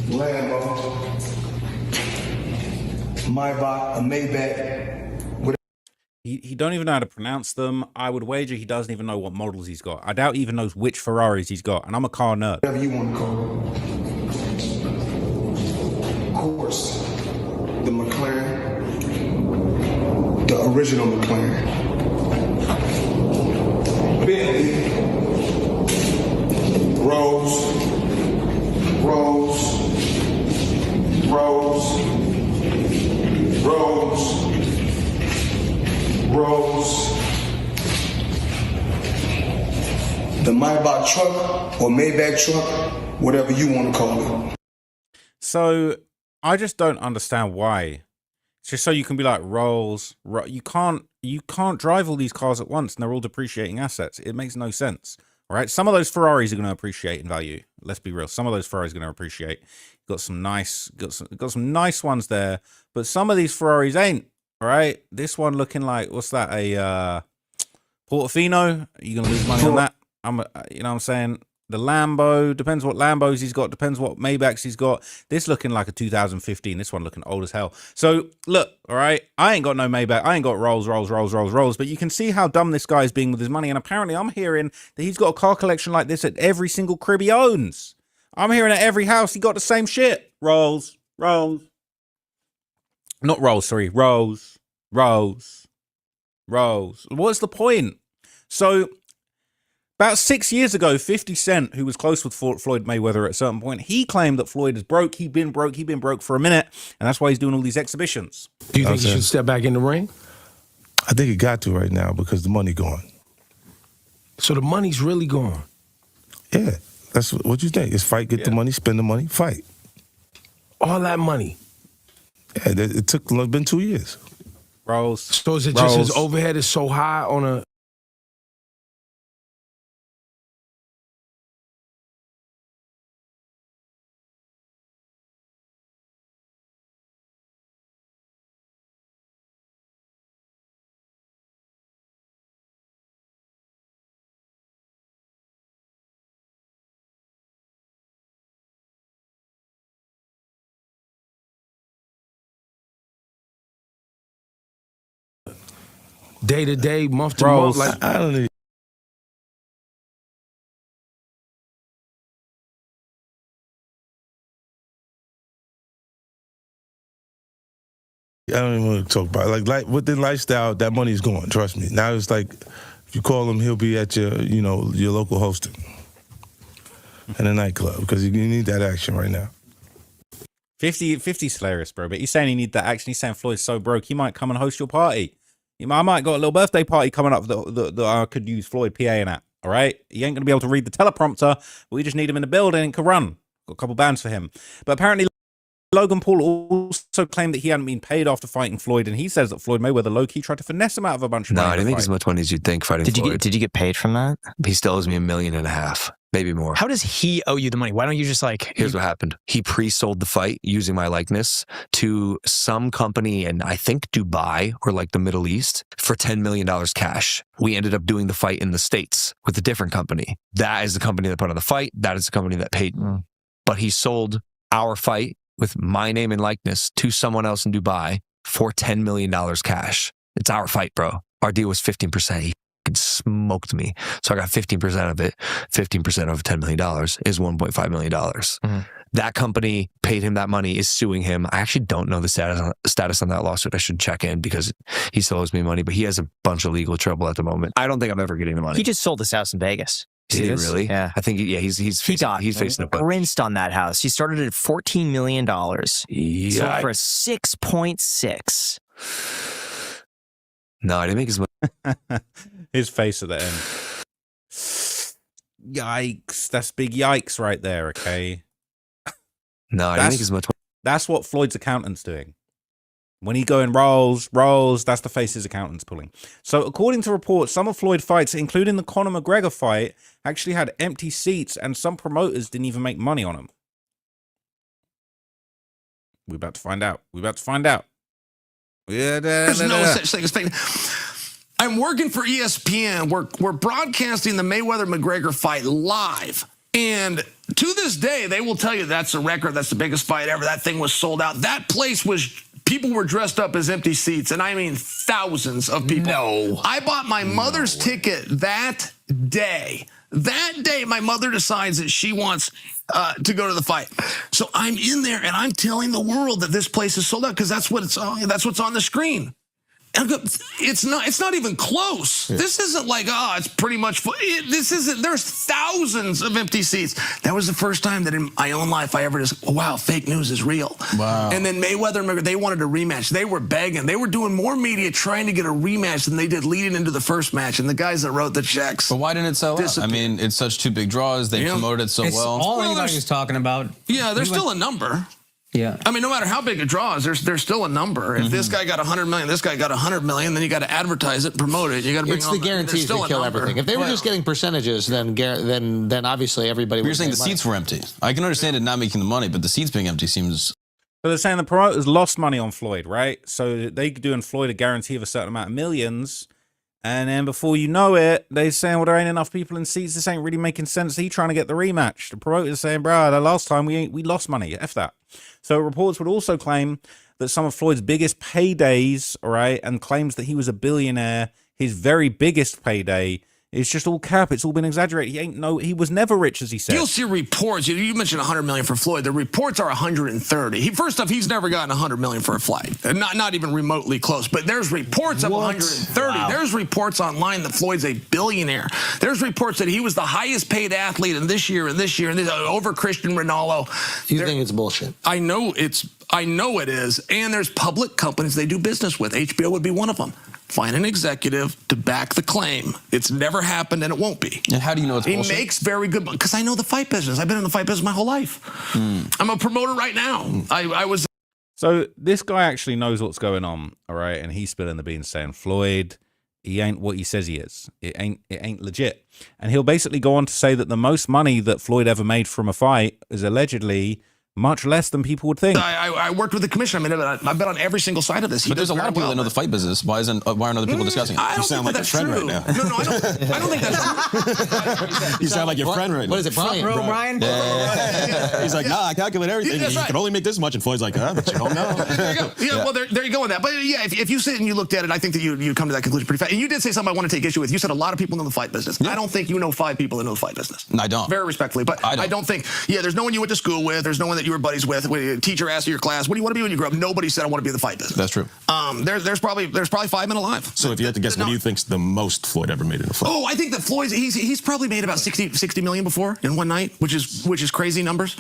Lambo, Maybach, a Maybach. He don't even know how to pronounce them. I would wager he doesn't even know what models he's got. I doubt he even knows which Ferraris he's got. And I'm a car nerd. Whatever you want to call it. Of course, the McLaren, the original McLaren. Bentley, Rolls, the Maybach truck or Maybach truck whatever you want to call it. So I just don't understand why. It's just so you can be like Rolls. You can't drive all these cars at once, and they're all depreciating assets. It makes no sense. All right, some of those Ferraris are going to appreciate in value. Let's be real. Some of those Ferraris are going to appreciate. Got some nice ones there, but some of these Ferraris ain't. All right, this one looking like, what's that? A Portofino. Are you going to lose money on that? You know what I'm saying? The Lambo, depends what Lambos he's got, depends what Maybachs he's got. This looking like a 2015, this one looking old as hell. So look, all right, I ain't got no Maybach, I ain't got Rolls, but you can see how dumb this guy is being with his money. And apparently I'm hearing that he's got a car collection like this at every single crib he owns. I'm hearing at every house he got the same shit. Rolls. Not Rolls, sorry, Rolls. What's the point? So about 6 years ago, 50 Cent, who was close with Floyd Mayweather at a certain point, he claimed that Floyd is broke. He'd been broke for a minute, and that's why he's doing all these exhibitions. Do you think he should step back in the ring? I think he got to right now because the money gone. So the money's really gone? Yeah, that's what you think. It's fight, get the money, spend the money, fight. All that money? Yeah, it's been 2 years. Rolls. So is it just his overhead is so high on a... day to day, month to month, like I don't know. I don't even want to talk about it. Like within lifestyle, that money's gone. Trust me. Now it's like if you call him, he'll be at your local hosting in a nightclub because you need that action right now. 50's hilarious, bro. But he's saying he need that action. He's saying Floyd's so broke, he might come and host your party. I might got a little birthday party coming up that I could use Floyd PAing at. All right, he ain't gonna be able to read the teleprompter, but we just need him in the building and can run. Got a couple bands for him. But apparently Logan Paul also claimed that he hadn't been paid after fighting Floyd, and he says that Floyd Mayweather low-key tried to finesse him out of a bunch of money. No, I didn't make as much money as you'd think fighting Floyd. Did you get paid from that? He still owes me $1.5 million, maybe more. How does he owe you the money? Why don't you just Here's what happened. He pre-sold the fight using my likeness to some company in, I think, Dubai or like the Middle East for $10 million cash. We ended up doing the fight in the States with a different company. That is the company that put on the fight. That is the company that paid me. But he sold our fight with my name and likeness to someone else in Dubai for $10 million cash. It's our fight, bro. Our deal was 15%. He smoked me. So I got 15% of it. 15% of $10 million is $1.5 million. That company paid him that money, is suing him. I actually don't know the status on that lawsuit. I should check in because he still owes me money, but he has a bunch of legal trouble at the moment. I don't think I'm ever getting the money. He just sold his house in Vegas. Did he really? Yeah. I think, he's facing a bunch. Rinsed on that house. He started at $14 million. Yikes. Sold for 6.6. No, I didn't make as much. His face at the end. Yikes. That's big yikes right there, okay? No, I didn't make as much. That's what Floyd's accountant's doing. When he going rolls, that's the face his accountant's pulling. So according to reports, some of Floyd fights, including the Conor McGregor fight, actually had empty seats and some promoters didn't even make money on them. We're about to find out. There's no such thing as fake. I'm working for ESPN. We're broadcasting the Mayweather-McGregor fight live. And to this day, they will tell you that's a record. That's the biggest fight ever. That thing was sold out. That place was... People were dressed up as empty seats, and I mean thousands of people. No. I bought my mother's ticket that day. That day, my mother decides that she wants to go to the fight. So I'm in there, and I'm telling the world that this place is sold out because that's what's on the screen. It's not even close. Yeah. This isn't like, it's pretty much this isn't. There's thousands of empty seats. That was the first time that in my own life I ever just, wow, fake news is real. Wow. And then Mayweather, they wanted a rematch. They were begging. They were doing more media trying to get a rematch than they did leading into the first match. And the guys that wrote the checks. But why didn't it sell out? I mean, it's such two big draws. They promoted it so well. All anybody's talking about. Yeah, there's still a number. Yeah. I mean, no matter how big a draw is, there's still a number. If this guy got 100 million, this guy got 100 million, then you got to advertise it and promote it. You got to bring it's the guarantees that kill everything. If they were just getting percentages, then obviously everybody would. You're saying the seats were empty. I can understand it not making the money, but the seats being empty seems. So they're saying the promoters lost money on Floyd, right? So they doing Floyd a guarantee of a certain amount of millions. And then before you know it, they're saying, well, there ain't enough people in seats. This ain't really making sense. He trying to get the rematch. The promoter's saying, bro, the last time we lost money. F that. So reports would also claim that some of Floyd's biggest paydays, all right, and claims that he was a billionaire, his very biggest payday, it's just all cap. It's all been exaggerated. He was never rich, as he said. You'll see reports. You mentioned 100 million for Floyd. The reports are 130. First off, he's never gotten 100 million for a flight. Not even remotely close. But there's reports of 130. Wow. There's reports online that Floyd's a billionaire. There's reports that he was the highest paid athlete in this year and this year and this, over Christian Ronaldo. You think it's bullshit? I know it is. And there's public companies they do business with. HBO would be one of them. Find an executive to back the claim. It's never happened and it won't be. And how do you know it's bullshit? He makes very good money because I know the fight business. I've been in the fight business my whole life. I'm a promoter right now. I was. So this guy actually knows what's going on, all right? And he's spilling the beans saying Floyd, he ain't what he says he is. It ain't legit. And he'll basically go on to say that the most money that Floyd ever made from a fight is allegedly much less than people would think. I worked with the commission. I mean, I've been on every single side of this. But there's a lot of people that know the fight business. Why aren't other people discussing it? You sound like your friend right now. No, I don't think that's true. You sound like your friend right now. What is it, Brian? Brian? Yeah. He's like, I calculate everything. Yeah, you right. can only make this much. And Floyd's like, but you don't know. There you go. Yeah, well, there you go on that. But yeah, if you sit and you looked at it, I think that you come to that conclusion pretty fast. And you did say something I want to take issue with. You said a lot of people know the fight business. Yeah. I don't think you know 5 people that know the fight business. I don't. Very respectfully. But I don't think, there's no one you went to school with. There's no one that you were buddies with. Teacher asked your class, what do you want to be when you grow up? Nobody said I want to be in the fight business. That's true. There's probably 5 men alive. So if you had to guess, what do you think's the most Floyd ever made in a fight? Oh, I think that Floyd's he's probably made about 60 million before in one night, which is crazy numbers.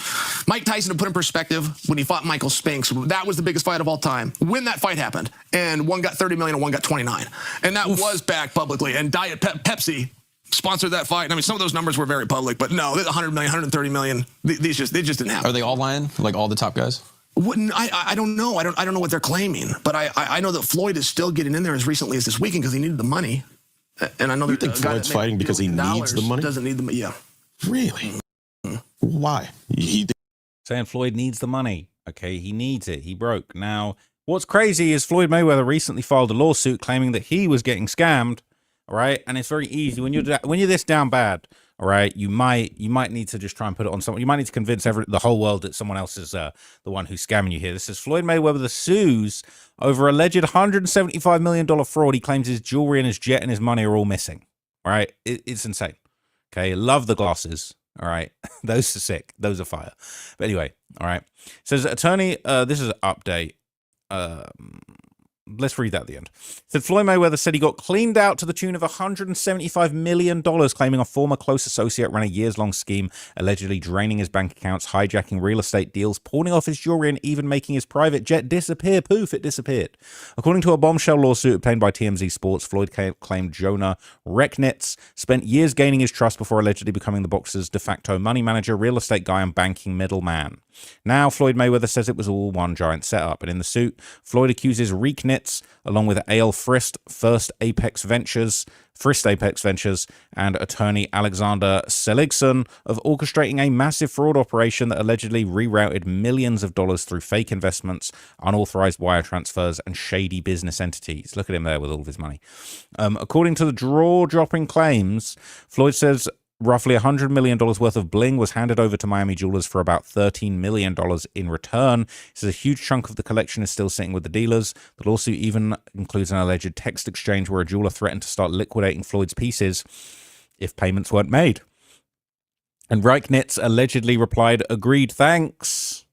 Mike Tyson, to put in perspective, when he fought Michael Spinks, that was the biggest fight of all time. When that fight happened, and one got 30 million and one got 29, and that was backed publicly. And Diet Pepsi sponsored that fight. I mean, some of those numbers were very public, but no, 100 million, 130 million. They just didn't happen. Are they all lying? Like all the top guys? I don't know. I don't know what they're claiming, but I know that Floyd is still getting in there as recently as this weekend because he needed the money. And I know you think Floyd's fighting because he needs the money? Doesn't need the money. Yeah. Really? Why? Saying Floyd needs the money. Okay, he needs it. He broke. Now, what's crazy is Floyd Mayweather recently filed a lawsuit claiming that he was getting scammed. All right, and it's very easy when you're this down bad. All right, you might need to just try and put it on someone. You might need to convince the whole world that someone else is the one who's scamming you here. This is Floyd Mayweather sues over alleged $175 million fraud. He claims his jewelry and his jet and his money are all missing. All right, it's insane. Okay, love the glasses. All right, those are sick. Those are fire. But anyway, all right. Says attorney. This is an update. Let's read that at the end. Said Floyd Mayweather said he got cleaned out to the tune of $175 million, claiming a former close associate ran a years-long scheme, allegedly draining his bank accounts, hijacking real estate deals, pawning off his jewelry, and even making his private jet disappear. Poof, it disappeared. According to a bombshell lawsuit obtained by TMZ Sports, Floyd claimed Jonah Recknitz spent years gaining his trust before allegedly becoming the boxer's de facto money manager, real estate guy, and banking middleman. Now, Floyd Mayweather says it was all one giant setup, and in the suit, Floyd accuses Recknitz, along with A.L. Frist, Frist Apex Ventures, and attorney Alexander Seligson of orchestrating a massive fraud operation that allegedly rerouted millions of dollars through fake investments, unauthorized wire transfers, and shady business entities. Look at him there with all of his money. According to the jaw-dropping claims, Floyd says roughly $100 million worth of bling was handed over to Miami jewelers for about $13 million in return. He says a huge chunk of the collection is still sitting with the dealers. The lawsuit even includes an alleged text exchange where a jeweler threatened to start liquidating Floyd's pieces if payments weren't made. And Reichnitz allegedly replied, agreed, thanks.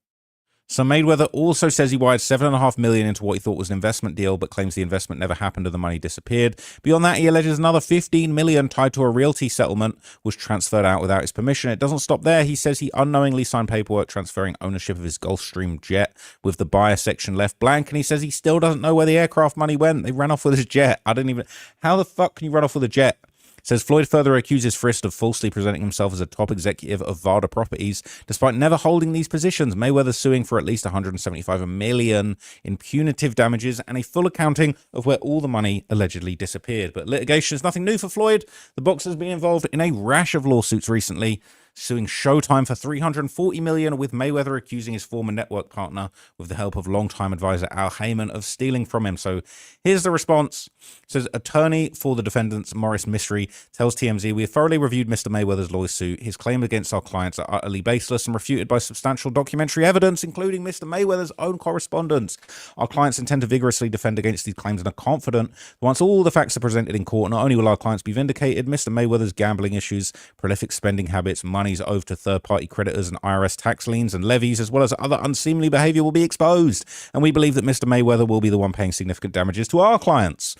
So Mayweather also says he wired $7.5 million into what he thought was an investment deal, but claims the investment never happened and the money disappeared. Beyond that, he alleges another $15 million tied to a realty settlement was transferred out without his permission. It doesn't stop there. He says he unknowingly signed paperwork transferring ownership of his Gulfstream jet with the buyer section left blank, and he says he still doesn't know where the aircraft money went. They ran off with his jet. How the fuck can you run off with a jet? Says Floyd further accuses Frist of falsely presenting himself as a top executive of Varda Properties, despite never holding these positions. Mayweather suing for at least $175 million in punitive damages and a full accounting of where all the money allegedly disappeared. But litigation is nothing new for Floyd. The boxer's been involved in a rash of lawsuits recently, suing Showtime for $340 million, with Mayweather accusing his former network partner, with the help of longtime advisor Al Heyman, of stealing from him. So here's the response. It says, attorney for the defendants, Morris Mystery, tells TMZ, we have thoroughly reviewed Mr. Mayweather's lawsuit. His claims against our clients are utterly baseless and refuted by substantial documentary evidence, including Mr. Mayweather's own correspondence. Our clients intend to vigorously defend against these claims and are confident that once all the facts are presented in court, not only will our clients be vindicated, Mr. Mayweather's gambling issues, prolific spending habits, monies owed to third-party creditors and IRS tax liens and levies, as well as other unseemly behavior, will be exposed. And we believe that Mr. Mayweather will be the one paying significant damages to our clients.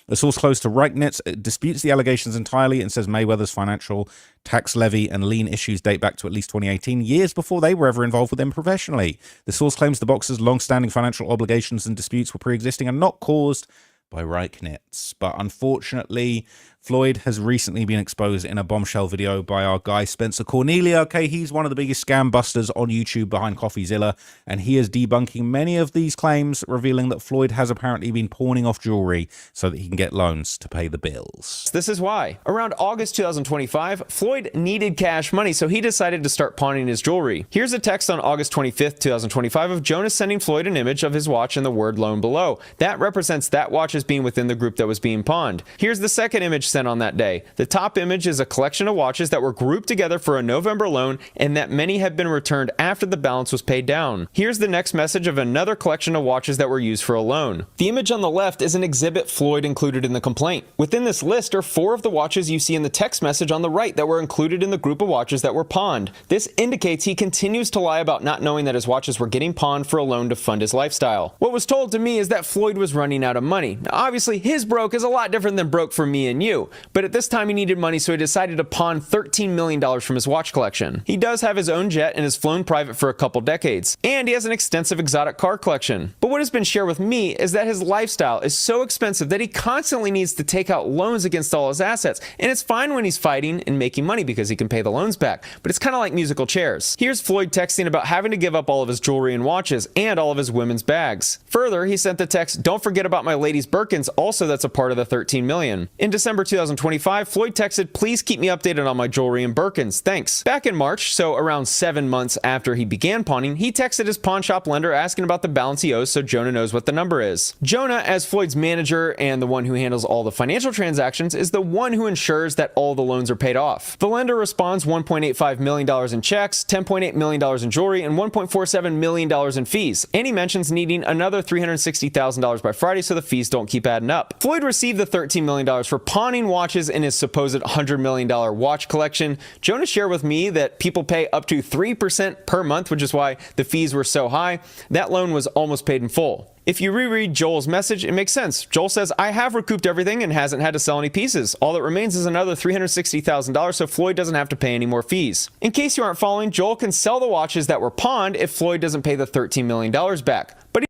A source close to Reignitz disputes the allegations entirely and says Mayweather's financial, tax levy, and lien issues date back to at least 2018, years before they were ever involved with them professionally. The source claims the boxer's long-standing financial obligations and disputes were pre-existing and not caused by Reignitz. But unfortunately, Floyd has recently been exposed in a bombshell video by our guy Spencer Cornelia. Okay, he's one of the biggest scam busters on YouTube behind CoffeeZilla, and he is debunking many of these claims, revealing that Floyd has apparently been pawning off jewelry so that he can get loans to pay the bills. This is why. Around August 2025, Floyd needed cash money, so he decided to start pawning his jewelry. Here's a text on August 25th, 2025 of Jonas sending Floyd an image of his watch and the word loan below. That represents that watch as being within the group that was being pawned. Here's the second image sent on that day. The top image is a collection of watches that were grouped together for a November loan and that many had been returned after the balance was paid down. Here's the next message of another collection of watches that were used for a loan. The image on the left is an exhibit Floyd included in the complaint. Within this list are 4 of the watches you see in the text message on the right that were included in the group of watches that were pawned. This indicates he continues to lie about not knowing that his watches were getting pawned for a loan to fund his lifestyle. What was told to me is that Floyd was running out of money. Now, obviously, his broke is a lot different than broke for me and you, but at this time he needed money, so he decided to pawn $13 million from his watch collection. He does have his own jet and has flown private for a couple decades, and he has an extensive exotic car collection. But what has been shared with me is that his lifestyle is so expensive that he constantly needs to take out loans against all his assets, and it's fine when he's fighting and making money because he can pay the loans back, but it's kind of like musical chairs. Here's Floyd texting about having to give up all of his jewelry and watches and all of his women's bags. Further, he sent the text, "Don't forget about my ladies' Birkins, also that's a part of the $13 million. In December 2025, Floyd texted, "Please keep me updated on my jewelry and Birkins, thanks." Back in March, so around 7 months after he began pawning, he texted his pawn shop lender asking about the balance he owes so Jonah knows what the number is. Jonah, as Floyd's manager and the one who handles all the financial transactions, is the one who ensures that all the loans are paid off. The lender responds $1.85 million in checks, $10.8 million in jewelry, and $1.47 million in fees. And he mentions needing another $360,000 by Friday so the fees don't keep adding up. Floyd received the $13 million for pawning watches in his supposed $100 million watch collection. Jonah shared with me that people pay up to 3% per month, which is why the fees were so high. That loan was almost paid in full. If you reread Joel's message, it makes sense. Joel says, "I have recouped everything and hasn't had to sell any pieces. All that remains is another $360,000 so Floyd doesn't have to pay any more fees." In case you aren't following, Joel can sell the watches that were pawned if Floyd doesn't pay the $13 million back. But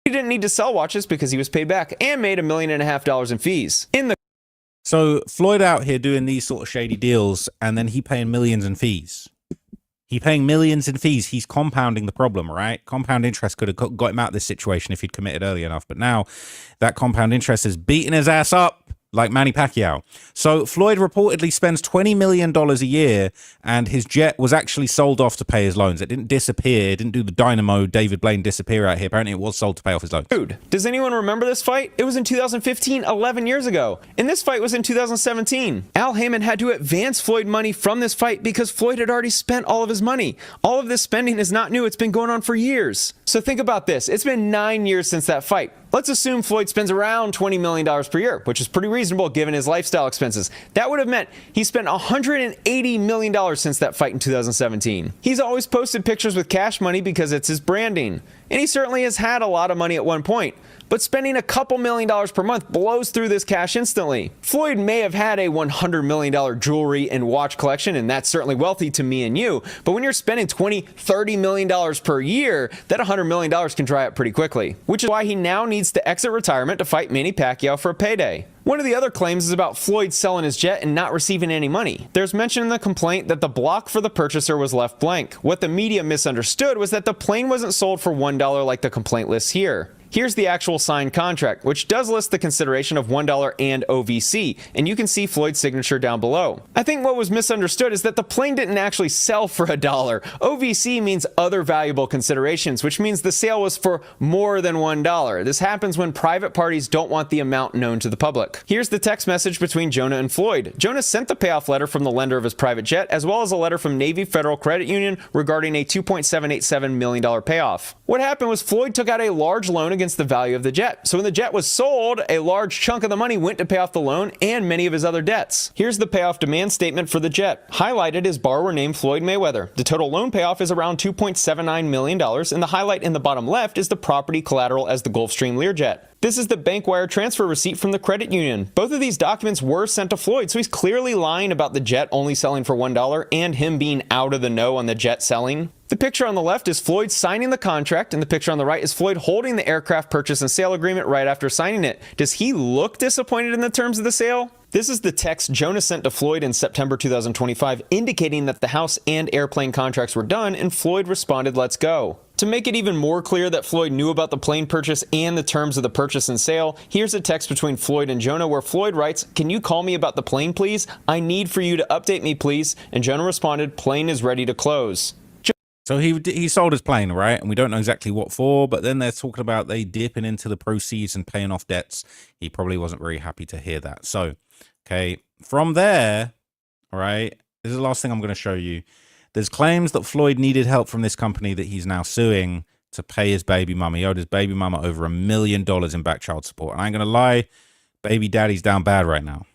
he didn't need to sell watches because he was paid back and made $1.5 million in fees. So Floyd out here doing these sort of shady deals, and then he paying millions in fees. He paying millions in fees. He's compounding the problem, right? Compound interest could have got him out of this situation if he'd committed early enough. But now that compound interest is beating his ass up like Manny Pacquiao. So Floyd reportedly spends $20 million a year, and his jet was actually sold off to pay his loans. It didn't disappear. It didn't do the dynamo David Blaine disappear out here. Apparently it was sold to pay off his loans. Dude, does anyone remember this fight? It was in 2015, 11 years ago. And this fight was in 2017. Al Heyman had to advance Floyd money from this fight because Floyd had already spent all of his money. All of this spending is not new. It's been going on for years. So think about this. It's been 9 years since that fight. Let's assume Floyd spends around $20 million per year, which is pretty reasonable given his lifestyle expenses. That would have meant he spent $180 million since that fight in 2017. He's always posted pictures with cash money because it's his branding. And he certainly has had a lot of money at one point. But spending a couple $1,000,000 per month blows through this cash instantly. Floyd may have had a $100 million jewelry and watch collection, and that's certainly wealthy to me and you, but when you're spending $20, $30 million per year, that $100 million can dry up pretty quickly, which is why he now needs to exit retirement to fight Manny Pacquiao for a payday. One of the other claims is about Floyd selling his jet and not receiving any money. There's mention in the complaint that the block for the purchaser was left blank. What the media misunderstood was that the plane wasn't sold for $1 like the complaint lists here. Here's the actual signed contract, which does list the consideration of $1 and OVC, and you can see Floyd's signature down below. I think what was misunderstood is that the plane didn't actually sell for $1. OVC means other valuable considerations, which means the sale was for more than $1. This happens when private parties don't want the amount known to the public. Here's the text message between Jonah and Floyd. Jonah sent the payoff letter from the lender of his private jet, as well as a letter from Navy Federal Credit Union regarding a $2.787 million payoff. What happened was Floyd took out a large loan against the value of the jet. So when the jet was sold, a large chunk of the money went to pay off the loan and many of his other debts. Here's the payoff demand statement for the jet. Highlighted is borrower named Floyd Mayweather. The total loan payoff is around $2.79 million, and the highlight in the bottom left is the property collateral as the Gulfstream Learjet. This is the bank wire transfer receipt from the credit union. Both of these documents were sent to Floyd, so he's clearly lying about the jet only selling for $1 and him being out of the know on the jet selling. The picture on the left is Floyd signing the contract, and the picture on the right is Floyd holding the aircraft purchase and sale agreement right after signing it. Does he look disappointed in the terms of the sale? This is the text Jonah sent to Floyd in September 2025, indicating that the house and airplane contracts were done, and Floyd responded, "Let's go." To make it even more clear that Floyd knew about the plane purchase and the terms of the purchase and sale, here's a text between Floyd and Jonah where Floyd writes, "Can you call me about the plane, please? I need for you to update me, please." And Jonah responded, "Plane is ready to close." So he sold his plane, right? And we don't know exactly what for, but then they're talking about they dipping into the proceeds and paying off debts. He probably wasn't very happy to hear that. So, okay, from there, all right, this is the last thing I'm going to show you. There's claims that Floyd needed help from this company that he's now suing to pay his baby mama. He owed his baby mama over $1 million in back child support. And I ain't going to lie, baby daddy's down bad right now.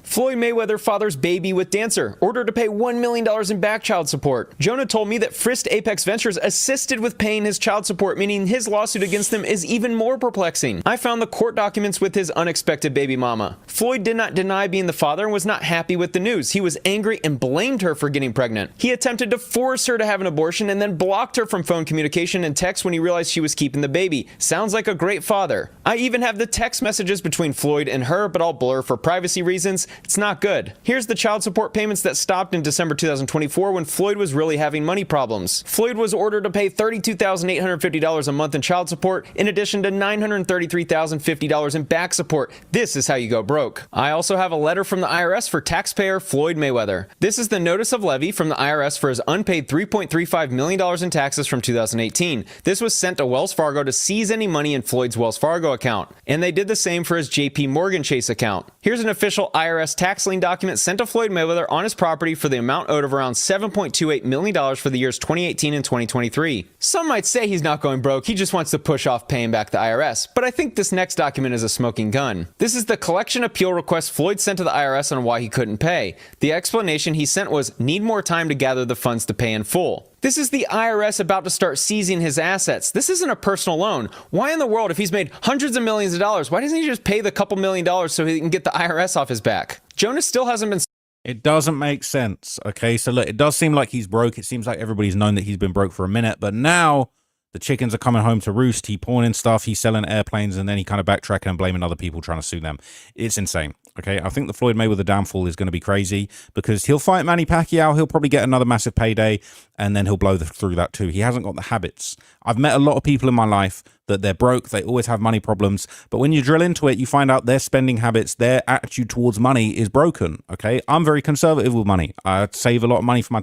Floyd Mayweather fathers baby with dancer, ordered to pay $1 million in back child support. Jonah told me that Frist Apex Ventures assisted with paying his child support, meaning his lawsuit against them is even more perplexing. I found the court documents with his unexpected baby mama. Floyd did not deny being the father and was not happy with the news. He was angry and blamed her for getting pregnant. He attempted to force her to have an abortion and then blocked her from phone communication and text when he realized she was keeping the baby. Sounds like a great father. I even have the text messages between Floyd and her, but I'll blur for privacy reasons. It's not good. Here's the child support payments that stopped in December 2024 when Floyd was really having money problems. Floyd was ordered to pay $32,850 a month in child support, in addition to $933,050 in back support. This is how you go broke. I also have a letter from the IRS for taxpayer Floyd Mayweather. This is the notice of levy from the IRS for his unpaid $3.35 million in taxes from 2018. This was sent to Wells Fargo to seize any money in Floyd's Wells Fargo account, and they did the same for his JP Morgan Chase account. Here's an official IRS tax lien document sent to Floyd Mayweather on his property for the amount owed of around $7.28 million for the years 2018 and 2023. Some might say he's not going broke, he just wants to push off paying back the IRS, but I think this next document is a smoking gun. This is the collection appeal request Floyd sent to the IRS on why he couldn't pay. The explanation he sent was, "Need more time to gather the funds to pay in full." This is the IRS about to start seizing his assets. This isn't a personal loan. Why in the world, if he's made hundreds of millions of dollars, why doesn't he just pay the couple $1 million so he can get the IRS off his back? Jonah still hasn't been... It doesn't make sense, okay? So look, it does seem like he's broke. It seems like everybody's known that he's been broke for a minute, but now the chickens are coming home to roost. He pawning stuff, he's selling airplanes, and then he kind of backtracking and blaming other people trying to sue them. It's insane. Okay, I think the Floyd Mayweather downfall is going to be crazy because he'll fight Manny Pacquiao, he'll probably get another massive payday, and then he'll blow through that too. He hasn't got the habits. I've met a lot of people in my life that they're broke, they always have money problems, but when you drill into it, you find out their spending habits, their attitude towards money is broken, okay? I'm very conservative with money. I save a lot of money for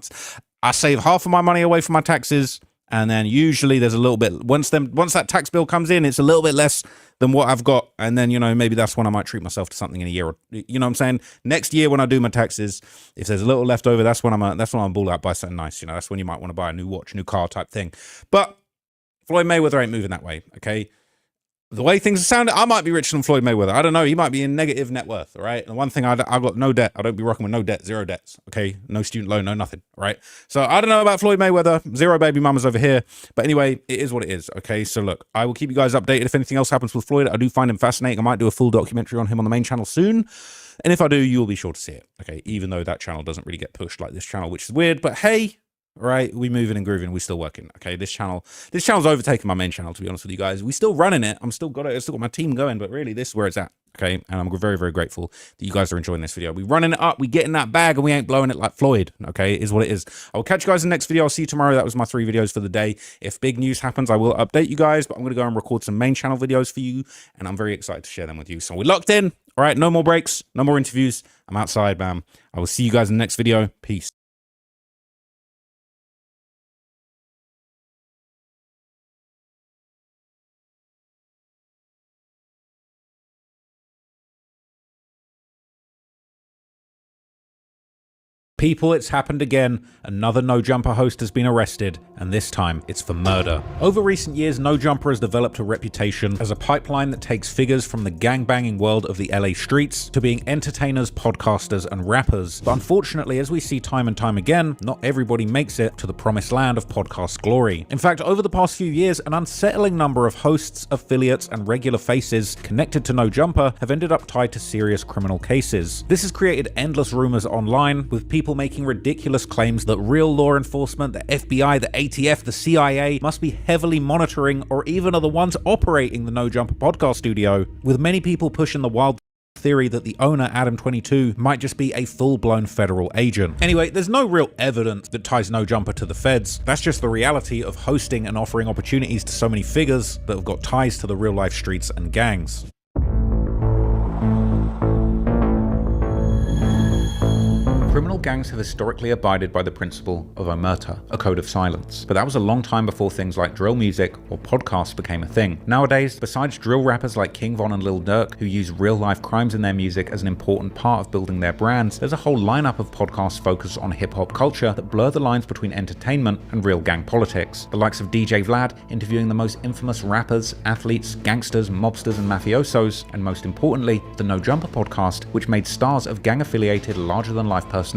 I save half of my money away from my taxes, and then usually there's a little bit, once that tax bill comes in, it's a little bit less than what I've got. And then, you know, maybe that's when I might treat myself to something in a year, or, you know what I'm saying? Next year when I do my taxes, if there's a little left over, that's when I'm ball out, buy something nice. You know, that's when you might want to buy a new watch, new car type thing. But Floyd Mayweather ain't moving that way, okay? the way things are sounding, I might be richer than Floyd Mayweather. I don't know. He might be in negative net worth, all right? And one thing, I've got no debt. I don't be rocking with no debt, zero debts, okay? No student loan, no nothing, all right? So I don't know about Floyd Mayweather. Zero baby mamas over here. But anyway, it is what it is, okay? So look, I will keep you guys updated if anything else happens with Floyd. I do find him fascinating. I might do a full documentary on him on the main channel soon. And if I do, you'll be sure to see it, okay? Even though that channel doesn't really get pushed like this channel, which is weird. But hey, right, we moving and grooving, we still working, okay? This channel's overtaken my main channel, to be honest with you guys. We still running it. I still got my team going, but really this is where it's at, okay? And I'm very, very grateful that you guys are enjoying this video. We running it up, we getting that bag, and we ain't blowing it like Floyd, okay? It is what it is. I will catch you guys in the next video. I'll see you tomorrow. That was my 3 videos for the day. If big news happens, I will update you guys, but I'm gonna go and record some main channel videos for you, and I'm very excited to share them with you. So we're locked in, all right? No more breaks, no more interviews. I'm outside, bam. I will see you guys in the next video. Peace. People, it's happened again. Another No Jumper host has been arrested, and this time it's for murder. Over recent years, No Jumper has developed a reputation as a pipeline that takes figures from the gangbanging world of the LA streets to being entertainers, podcasters, and rappers. But unfortunately, as we see time and time again, not everybody makes it to the promised land of podcast glory. In fact, over the past few years, an unsettling number of hosts, affiliates, and regular faces connected to No Jumper have ended up tied to serious criminal cases. This has created endless rumors online, with people making ridiculous claims that real law enforcement, the FBI, the ATF, the CIA must be heavily monitoring or even are the ones operating the No Jumper podcast studio, with many people pushing the wild theory that the owner, Adam22, might just be a full-blown federal agent. Anyway, there's no real evidence that ties No Jumper to the feds. That's just the reality of hosting and offering opportunities to so many figures that have got ties to the real-life streets and gangs. Criminal gangs have historically abided by the principle of omerta, a code of silence. But that was a long time before things like drill music or podcasts became a thing. Nowadays, besides drill rappers like King Von and Lil Durk, who use real-life crimes in their music as an important part of building their brands, there's a whole lineup of podcasts focused on hip-hop culture that blur the lines between entertainment and real gang politics. The likes of DJ Vlad interviewing the most infamous rappers, athletes, gangsters, mobsters, and mafiosos, and most importantly, the No Jumper podcast, which made stars of gang-affiliated larger-than-life personalities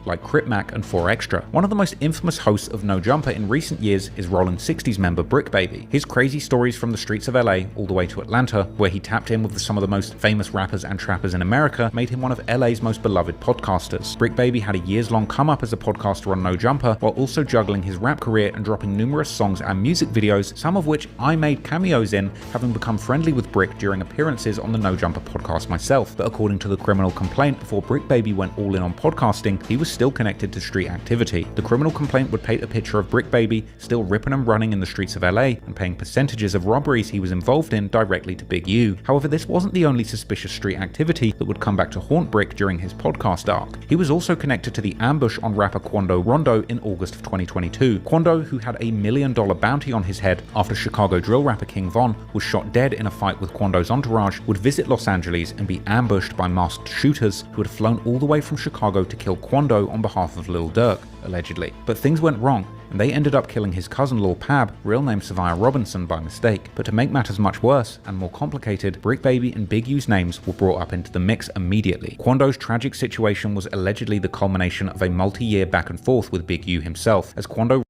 like Crip Mac and 4Extra. One of the most infamous hosts of No Jumper in recent years is Rollin' 60s member Brick Baby. His crazy stories from the streets of LA all the way to Atlanta, where he tapped in with some of the most famous rappers and trappers in America, made him one of LA's most beloved podcasters. Brick Baby had a years-long come-up as a podcaster on No Jumper, while also juggling his rap career and dropping numerous songs and music videos, some of which I made cameos in, having become friendly with Brick during appearances on the No Jumper podcast myself. But according to the criminal complaint, before Brick Baby went all in on podcasting, he was still connected to street activity. The criminal complaint would paint a picture of Brick Baby still ripping and running in the streets of LA and paying percentages of robberies he was involved in directly to Big U. However, this wasn't the only suspicious street activity that would come back to haunt Brick during his podcast arc. He was also connected to the ambush on rapper Quando Rondo in August of 2022. Quando, who had $1 million bounty on his head after Chicago drill rapper King Von was shot dead in a fight with Quando's entourage, would visit Los Angeles and be ambushed by masked shooters who had flown all the way from Chicago to kill Quando on behalf of Lil Durk, allegedly. But things went wrong, and they ended up killing his cousin Lil Pab, real name Savia Robinson, by mistake. But to make matters much worse and more complicated, Brick Baby and Big U's names were brought up into the mix immediately. Quando's tragic situation was allegedly the culmination of a multi-year back and forth with Big U himself, as Quando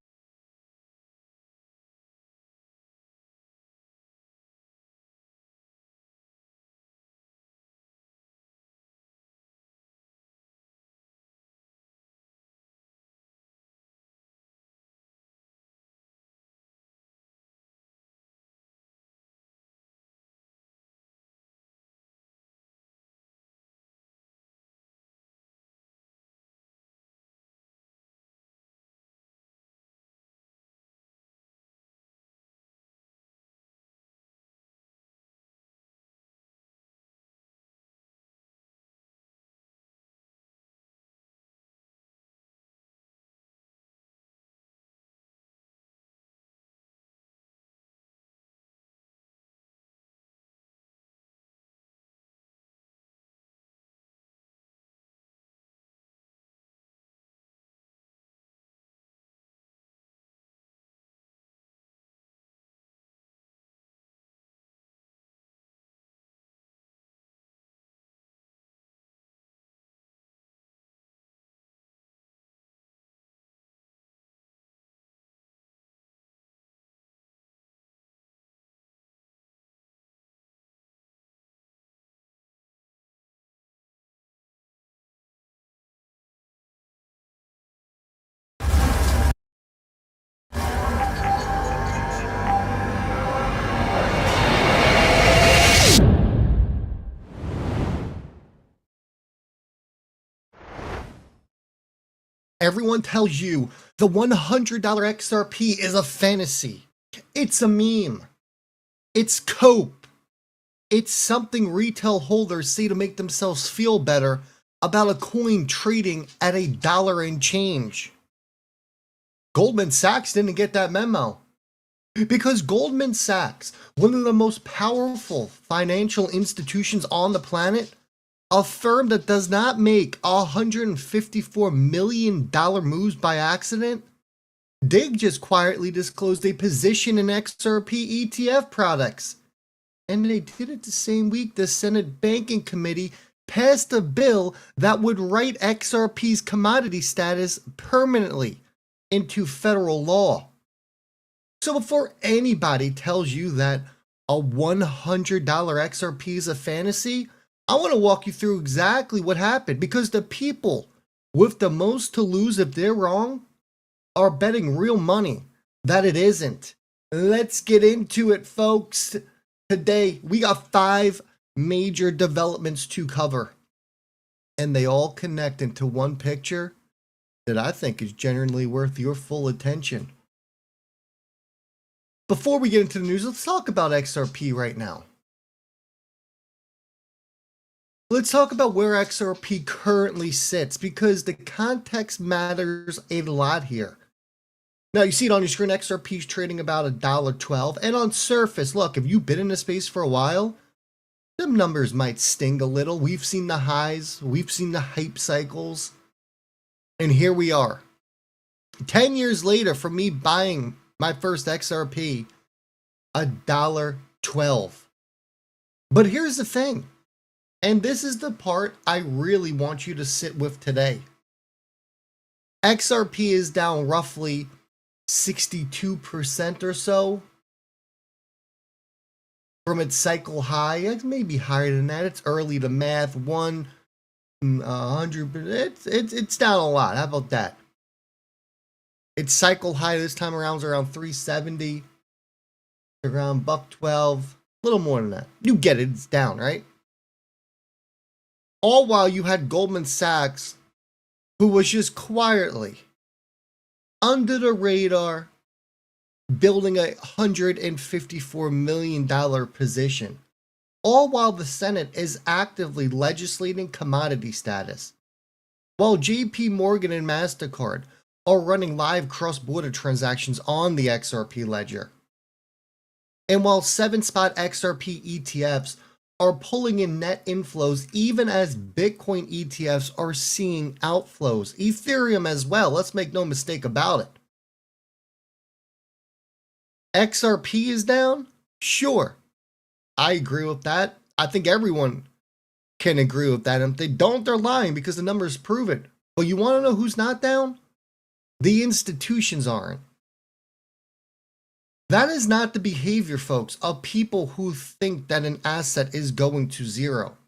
Everyone tells you the $100 XRP is a fantasy. It's a meme. It's cope. It's something retail holders say to make themselves feel better about a coin trading at $1 and change. Goldman Sachs didn't get that memo. Because Goldman Sachs, one of the most powerful financial institutions on the planet, a firm that does not make $154 million moves by accident, they just quietly disclosed a position in XRP ETF products. And they did it the same week the Senate Banking Committee passed a bill that would write XRP's commodity status permanently into federal law. So before anybody tells you that a $100 XRP is a fantasy, I want to walk you through exactly what happened, because the people with the most to lose if they're wrong are betting real money that it isn't. Let's get into it, folks. Today, we got 5 major developments to cover, and they all connect into one picture that I think is genuinely worth your full attention. Before we get into the news, let's talk about XRP right now. Let's talk about where XRP currently sits, because the context matters a lot here. Now, you see it on your screen, XRP is trading about $1.12. And on surface, look, if you've been in the space for a while, them numbers might sting a little. We've seen the highs, we've seen the hype cycles. And here we are. 10 years later from me buying my first XRP, $1.12. But here's the thing, and this is the part I really want you to sit with today. XRP is down roughly 62% or so from its cycle high. It's maybe higher than that. It's early to math. 100. It's down a lot. How about that? Its cycle high this time around is around 370, around $1.12, a little more than that. You get it, it's down, right? All while you had Goldman Sachs, who was just quietly, under the radar, building a $154 million position. All while the Senate is actively legislating commodity status. While JP Morgan and MasterCard are running live cross-border transactions on the XRP ledger. And while 7-spot XRP ETFs are pulling in net inflows, even as Bitcoin ETFs are seeing outflows. Ethereum as well, let's make no mistake about it. XRP is down? Sure. I agree with that. I think everyone can agree with that. And if they don't, they're lying, because the numbers prove it. But you want to know who's not down? The institutions aren't. That is not the behavior, folks, of people who think that an asset is going to zero.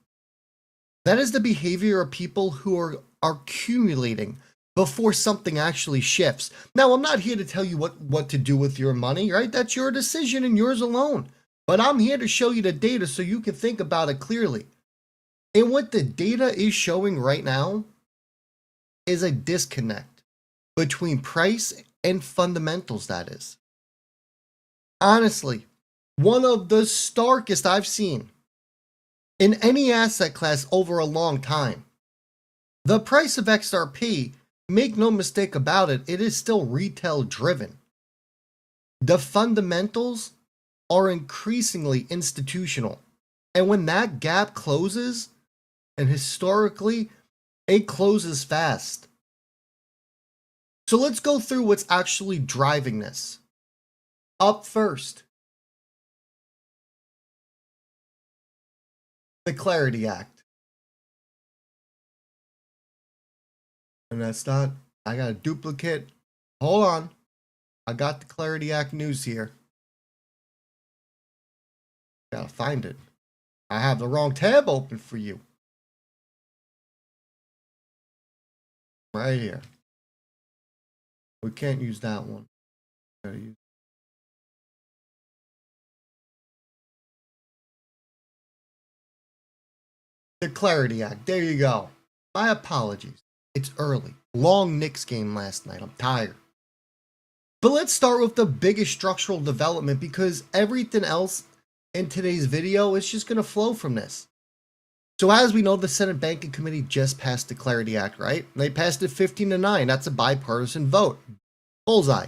That is the behavior of people who are accumulating before something actually shifts. Now, I'm not here to tell you what to do with your money, right? That's your decision and yours alone. But I'm here to show you the data so you can think about it clearly. And what the data is showing right now is a disconnect between price and fundamentals, that is. Honestly, one of the starkest I've seen in any asset class over a long time. The price of XRP, make no mistake about it, it is still retail driven. The fundamentals are increasingly institutional. And when that gap closes, and historically, it closes fast. So let's go through what's actually driving this. Up first, the Clarity Act. And that's not, I got a duplicate. Hold on. I got the Clarity Act news here. Gotta find it. I have the wrong tab open for you. Right here. We can't use that one. Gotta use the Clarity Act. There you go. My apologies. It's early. Long Knicks game last night. I'm tired. But let's start with the biggest structural development, because everything else in today's video is just going to flow from this. So as we know, the Senate Banking Committee just passed the Clarity Act, right? They passed it 15-9. That's a bipartisan vote. Bullseye.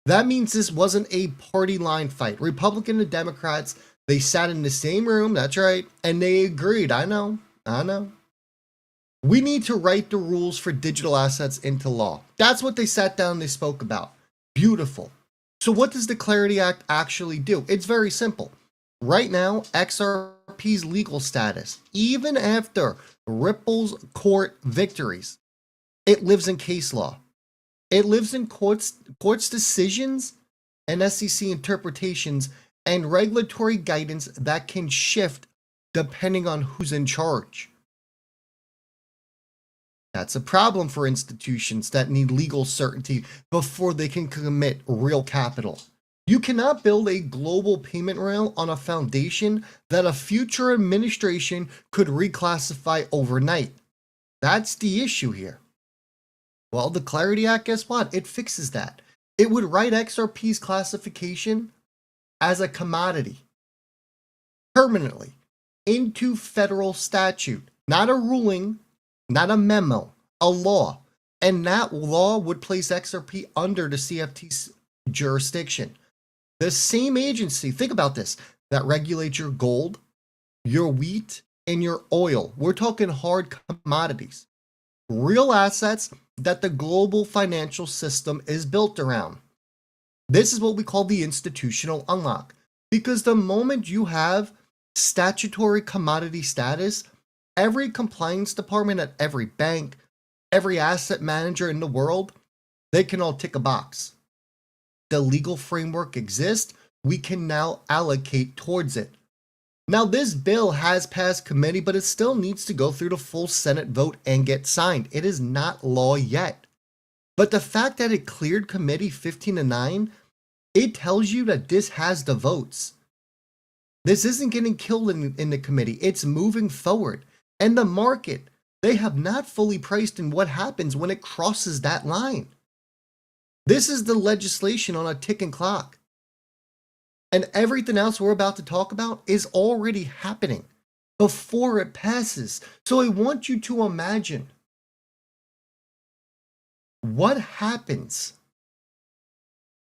That means this wasn't a party line fight. Republican and Democrats, they sat in the same room, that's right, and they agreed. I know. We need to write the rules for digital assets into law. That's what they sat down and they spoke about. Beautiful. So what does the Clarity Act actually do? It's very simple. Right now, XRP's legal status, even after Ripple's court victories, it lives in case law. It lives in courts decisions and SEC interpretations and regulatory guidance that can shift depending on who's in charge. That's a problem for institutions that need legal certainty before they can commit real capital. You cannot build a global payment rail on a foundation that a future administration could reclassify overnight. That's the issue here. Well, the Clarity Act, guess what? It fixes that. It would write XRP's classification as a commodity permanently into federal statute, not a ruling, not a memo, a law. And that law would place XRP under the CFTC's jurisdiction. The same agency, think about this, that regulates your gold, your wheat, and your oil. We're talking hard commodities, real assets that the global financial system is built around. This is what we call the institutional unlock, because the moment you have statutory commodity status, every compliance department at every bank, every asset manager in the world, they can all tick a box. The legal framework exists. We can now allocate towards it. Now, this bill has passed committee, but it still needs to go through the full Senate vote and get signed. It is not law yet. But the fact that it cleared committee 15-9, it tells you that this has the votes. This isn't getting killed in the committee. It's moving forward. And the market, they have not fully priced in what happens when it crosses that line. This is the legislation on a ticking clock. And everything else we're about to talk about is already happening before it passes. So I want you to imagine what happens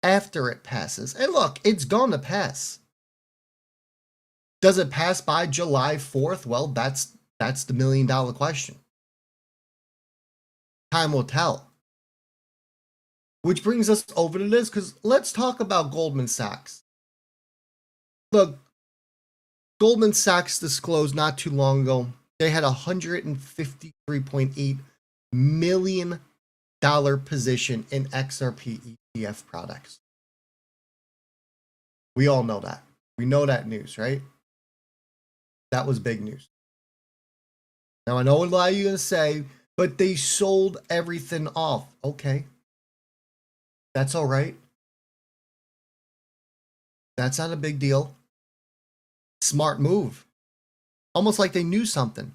after it passes. And look, it's going to pass. Does it pass by July 4th? Well, that's the million-dollar question. Time will tell. Which brings us over to this, because let's talk about Goldman Sachs. Look, Goldman Sachs disclosed not too long ago they had a $153.8 million position in XRP ETF products. We all know that. We know that news, right? That was big news. Now, I know what a lot of you are going to say, but they sold everything off. Okay. That's all right. That's not a big deal. Smart move. Almost like they knew something.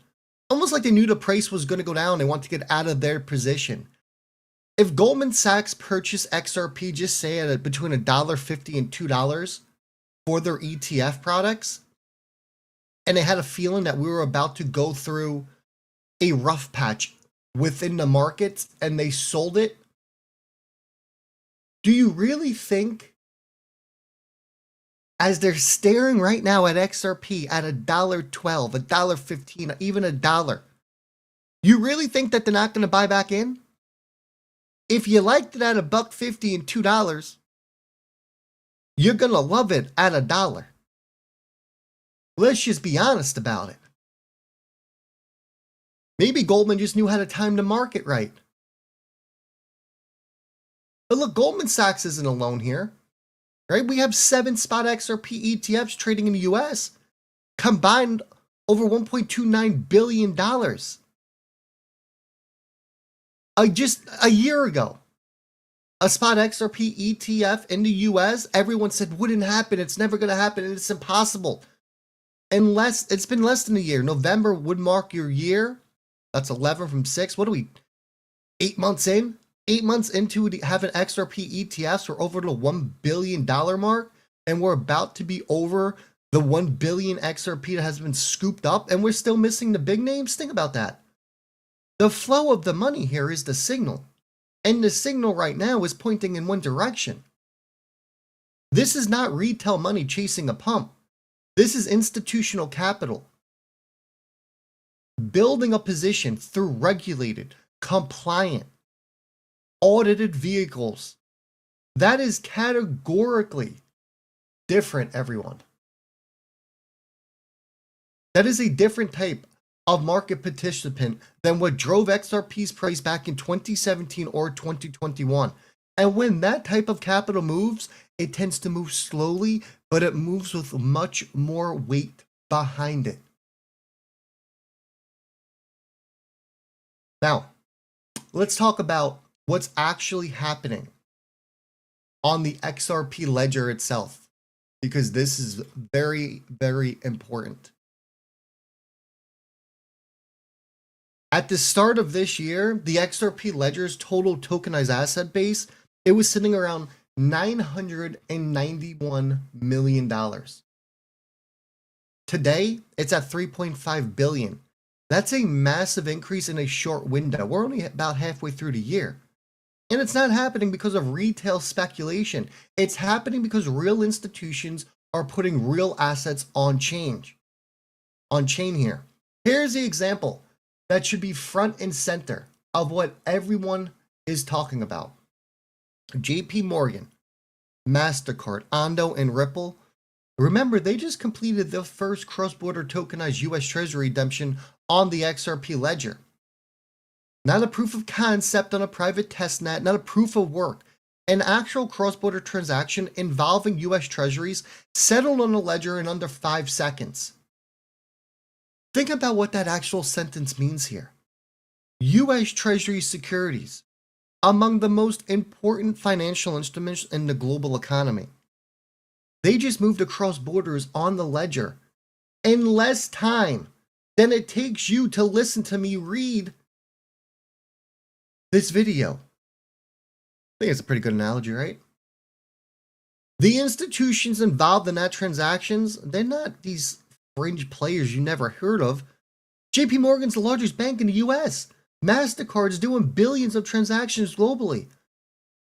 Almost like they knew the price was going to go down. They want to get out of their position. If Goldman Sachs purchased XRP, just say at between $1.50 and $2 for their ETF products, and they had a feeling that we were about to go through a rough patch within the market and they sold it, do you really think, as they're staring right now at XRP at $1.12, $1.15, even $1, you really think that they're not going to buy back in? If you liked it at $1.50 and $2, you're going to love it at $1. Let's just be honest about it. Maybe Goldman just knew how to time the market right. But look, Goldman Sachs isn't alone here, right? We have 7 spot XRP ETFs trading in the US, combined over $1.29 billion. Just a year ago, a spot XRP ETF in the US, everyone said wouldn't happen. It's never going to happen. And it's impossible. Unless it's been less than a year. November would mark your year. That's 11 from 6. What are we? 8 months into having XRP ETFs, we're over the $1 billion mark, and we're about to be over the 1 billion XRP that has been scooped up, and we're still missing the big names. Think about that. The flow of the money here is the signal, and the signal right now is pointing in one direction. This is not retail money chasing a pump. This is institutional capital building a position through regulated, compliant, audited vehicles. That is categorically different, everyone. That is a different type of market participant than what drove XRP's price back in 2017 or 2021. And when that type of capital moves, it tends to move slowly, but it moves with much more weight behind it. Now, let's talk about what's actually happening on the XRP ledger itself, because this is very, very important. At the start of this year, the XRP ledger's total tokenized asset base, it was sitting around $991 million. Today, it's at $3.5 billion. That's a massive increase in a short window. We're only about halfway through the year. And it's not happening because of retail speculation. It's happening because real institutions are putting real assets on chain here. Here's the example that should be front and center of what everyone is talking about. JP Morgan, MasterCard, Ondo, and Ripple. Remember, they just completed the first cross-border tokenized US Treasury redemption on the XRP ledger. Not a proof of concept on a private testnet, not a proof of work. An actual cross-border transaction involving US Treasuries settled on the ledger in under 5 seconds. Think about what that actual sentence means here. US Treasury securities, among the most important financial instruments in the global economy. They just moved across borders on the ledger in less time than it takes you to listen to me read this video. I think it's a pretty good analogy, right? The institutions involved in that transactions, they're not these fringe players you never heard of. JP Morgan's the largest bank in the US. MasterCard's doing billions of transactions globally.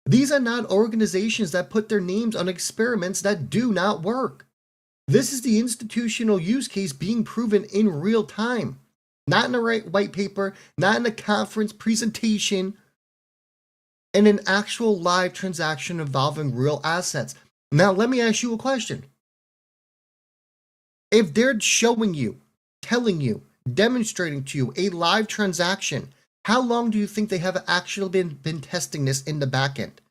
These are not organizations that put their names on experiments that do not work. This is the institutional use case being proven in real time. Not in a white paper, not in a conference presentation, and an actual live transaction involving real assets. Now, let me ask you a question. If they're showing you, telling you, demonstrating to you a live transaction, how long do you think they have actually been testing this in the back end?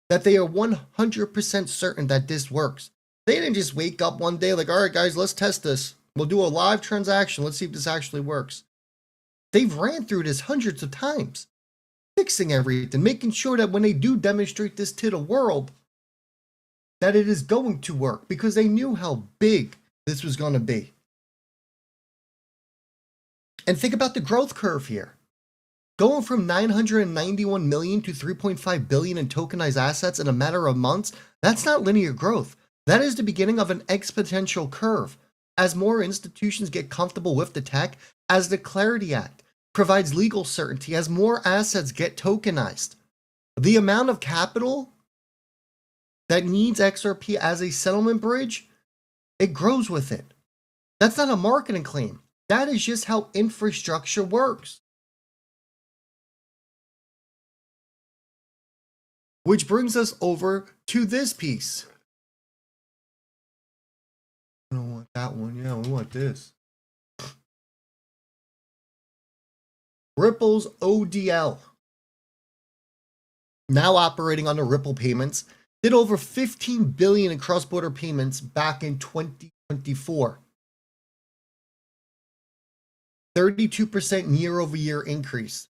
That they are 100% certain that this works. They didn't just wake up one day like, all right, guys, let's test this. We'll do a live transaction. Let's see if this actually works. They've ran through this hundreds of times, fixing everything, making sure that when they do demonstrate this to the world, that it is going to work because they knew how big this was going to be. And think about the growth curve here. Going from 991 million to 3.5 billion in tokenized assets in a matter of months, that's not linear growth. That is the beginning of an exponential curve. As more institutions get comfortable with the tech, as the Clarity Act provides legal certainty, as more assets get tokenized, the amount of capital that needs XRP as a settlement bridge, it grows with it. That's not a marketing claim. That is just how infrastructure works. Which brings us over to this piece. I don't want that one. Yeah, we want this. Ripple's ODL, now operating under Ripple Payments, did over 15 billion in cross-border payments back in 2024. 32% year-over-year increase.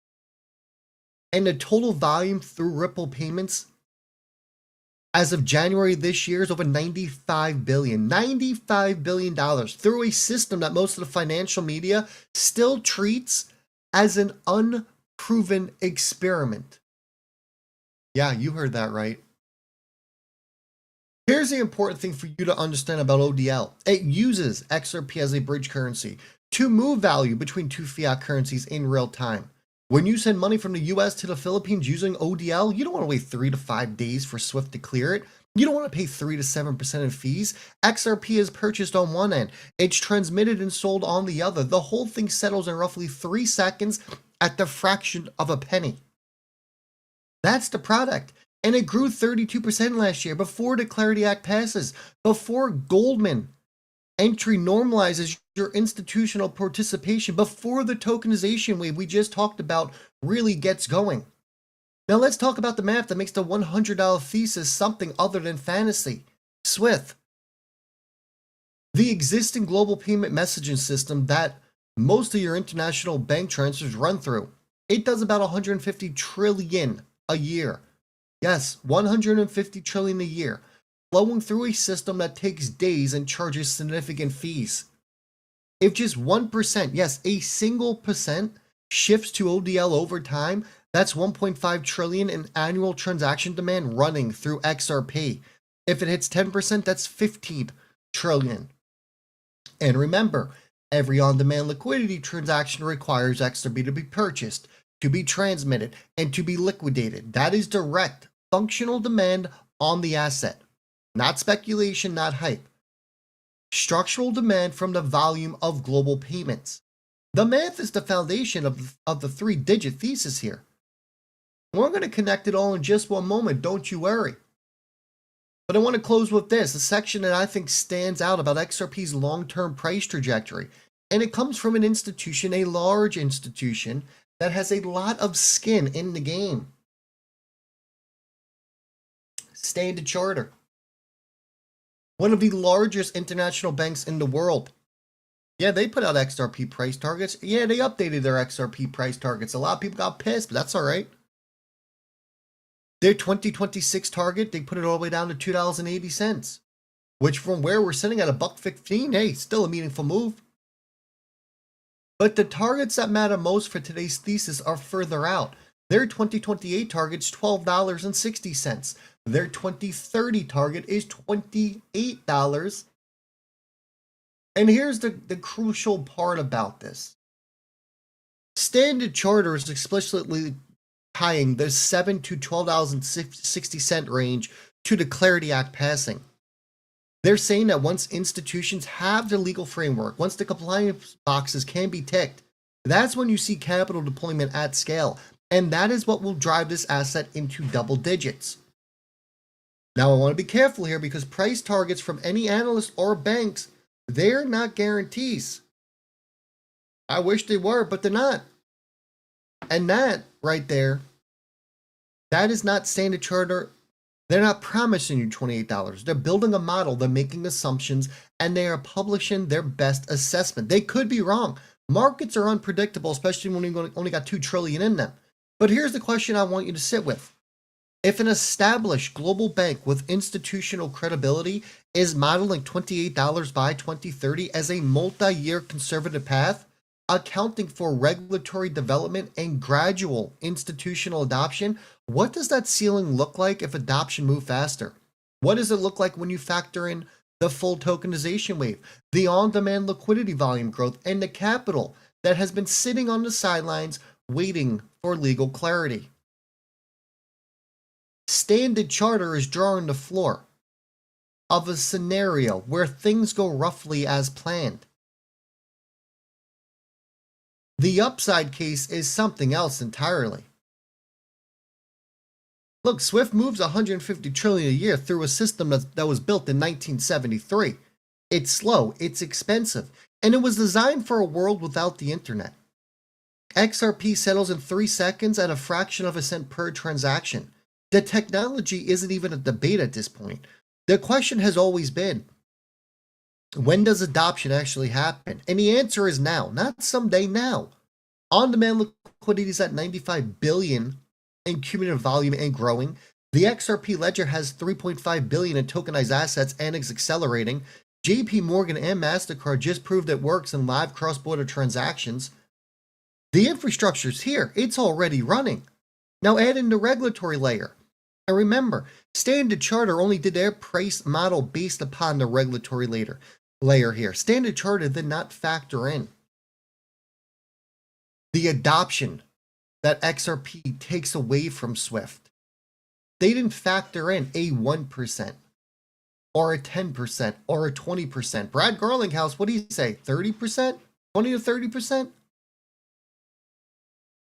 And the total volume through Ripple Payments as of January this year is over $95 billion. $95 billion through a system that most of the financial media still treats as an proven experiment. Yeah, you heard that right. Here's the important thing for you to understand about ODL. It uses XRP as a bridge currency to move value between two fiat currencies in real time. When you send money from the US to the Philippines using ODL, you don't want to wait 3 to 5 days for SWIFT to clear it. You don't want to pay 3 to 7% in fees. XRP is purchased on one end. It's transmitted and sold on the other. The whole thing settles in roughly 3 seconds at the fraction of a penny. That's the product. And it grew 32% last year before the Clarity Act passes, before Goldman entry normalizes your institutional participation, before the tokenization wave we just talked about really gets going. Now let's talk about the math that makes the $100 thesis something other than fantasy. SWIFT. The existing global payment messaging system that most of your international bank transfers run through. It does about 150 trillion a year. Yes, 150 trillion a year, flowing through a system that takes days and charges significant fees. If just 1%, yes, a single percent shifts to ODL over time, that's 1.5 trillion in annual transaction demand running through XRP. If it hits 10%, that's 15 trillion. And remember, every on-demand liquidity transaction requires XRP to be purchased, to be transmitted, and to be liquidated. That is direct functional demand on the asset. Not speculation, not hype. Structural demand from the volume of global payments. The math is the foundation of the 3-digit thesis here. We're going to connect it all in just one moment, don't you worry. But I want to close with this, a section that I think stands out about XRP's long-term price trajectory. And it comes from an institution, a large institution, that has a lot of skin in the game. Standard Chartered. One of the largest international banks in the world. Yeah, they put out XRP price targets. Yeah, they updated their XRP price targets. A lot of people got pissed, but that's all right. Their 2026 target, they put it all the way down to $2.80, which from where we're sitting at $1.15, hey, still a meaningful move. But the targets that matter most for today's thesis are further out. Their 2028 target's $12.60. Their 2030 target is $28. And here's the crucial part about this. Standard Chartered is explicitly tying the $7 to $12.60 range to the Clarity Act passing. They're saying that once institutions have the legal framework, once the compliance boxes can be ticked, that's when you see capital deployment at scale. And that is what will drive this asset into double digits. Now, I want to be careful here because price targets from any analyst or banks, they're not guarantees. I wish they were, but they're not. And that right there, that is not Standard Chartered. They're not promising you $28. They're building a model, they're making assumptions, and they are publishing their best assessment. They could be wrong. Markets are unpredictable, especially when you've only got $2 trillion in them. But here's the question I want you to sit with. If an established global bank with institutional credibility is modeling $28 by 2030 as a multi-year conservative path, accounting for regulatory development and gradual institutional adoption, what does that ceiling look like if adoption moves faster? What does it look like when you factor in the full tokenization wave, the on-demand liquidity volume growth, and the capital that has been sitting on the sidelines waiting for legal clarity? Standard Chartered is drawing the floor of a scenario where things go roughly as planned. The upside case is something else entirely. Look, SWIFT moves $150 trillion a year through a system that was built in 1973. It's slow, it's expensive, and it was designed for a world without the internet. XRP settles in 3 seconds at a fraction of a cent per transaction. The technology isn't even a debate at this point. The question has always been, when does adoption actually happen? And the answer is now, not someday, now. On-demand liquidity is at 95 billion in cumulative volume and growing. The XRP ledger has 3.5 billion in tokenized assets and is accelerating. JP Morgan and MasterCard just proved it works in live cross-border transactions. The infrastructure's here. It's already running. Now add in the regulatory layer. And remember, Standard Chartered only did their price model based upon the regulatory layer here. Standard Chartered did not factor in the adoption that XRP takes away from SWIFT. They didn't factor in a 1% or a 10% or a 20%. Brad Garlinghouse, what do you say? 30%? 20 to 30%?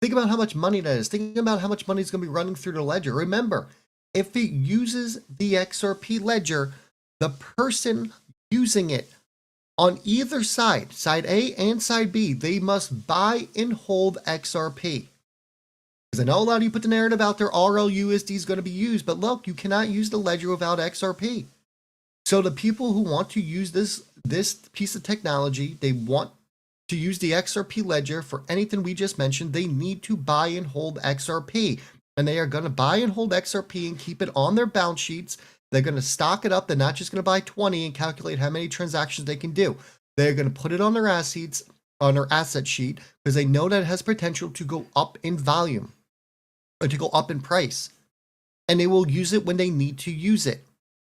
Think about how much money that is. Think about how much money is going to be running through the ledger. Remember, if it uses the XRP ledger, the person using it on either side, side A and side B, they must buy and hold XRP. Because I know a lot of you put the narrative out there, RLUSD is going to be used, but look, you cannot use the ledger without XRP. So the people who want to use this piece of technology, they want to use the XRP ledger for anything we just mentioned, they need to buy and hold XRP. And they are going to buy and hold XRP and keep it on their balance sheets. They're going to stock it up. They're not just going to buy 20 and calculate how many transactions they can do. They're going to put it on their assets, on their asset sheet, because they know that it has potential to go up in volume or to go up in price. And they will use it when they need to use it.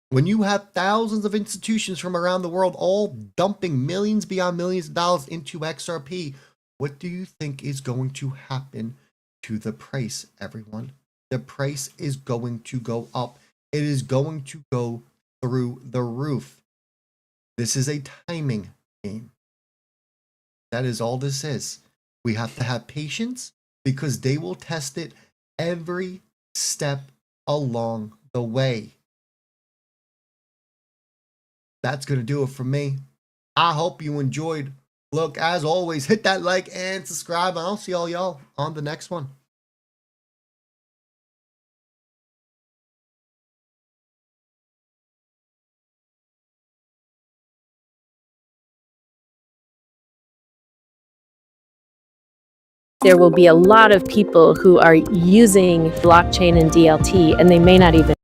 When you have thousands of institutions from around the world all dumping millions beyond millions of dollars into XRP, what do you think is going to happen to the price, everyone? The price is going to go up. It is going to go through the roof. This is a timing game. That is all this is. We have to have patience because they will test it every step along the way. That's going to do it for me. I hope you enjoyed. Look, as always, hit that like and subscribe. I'll see all y'all on the next one. There will be a lot of people who are using blockchain and DLT, and they may not even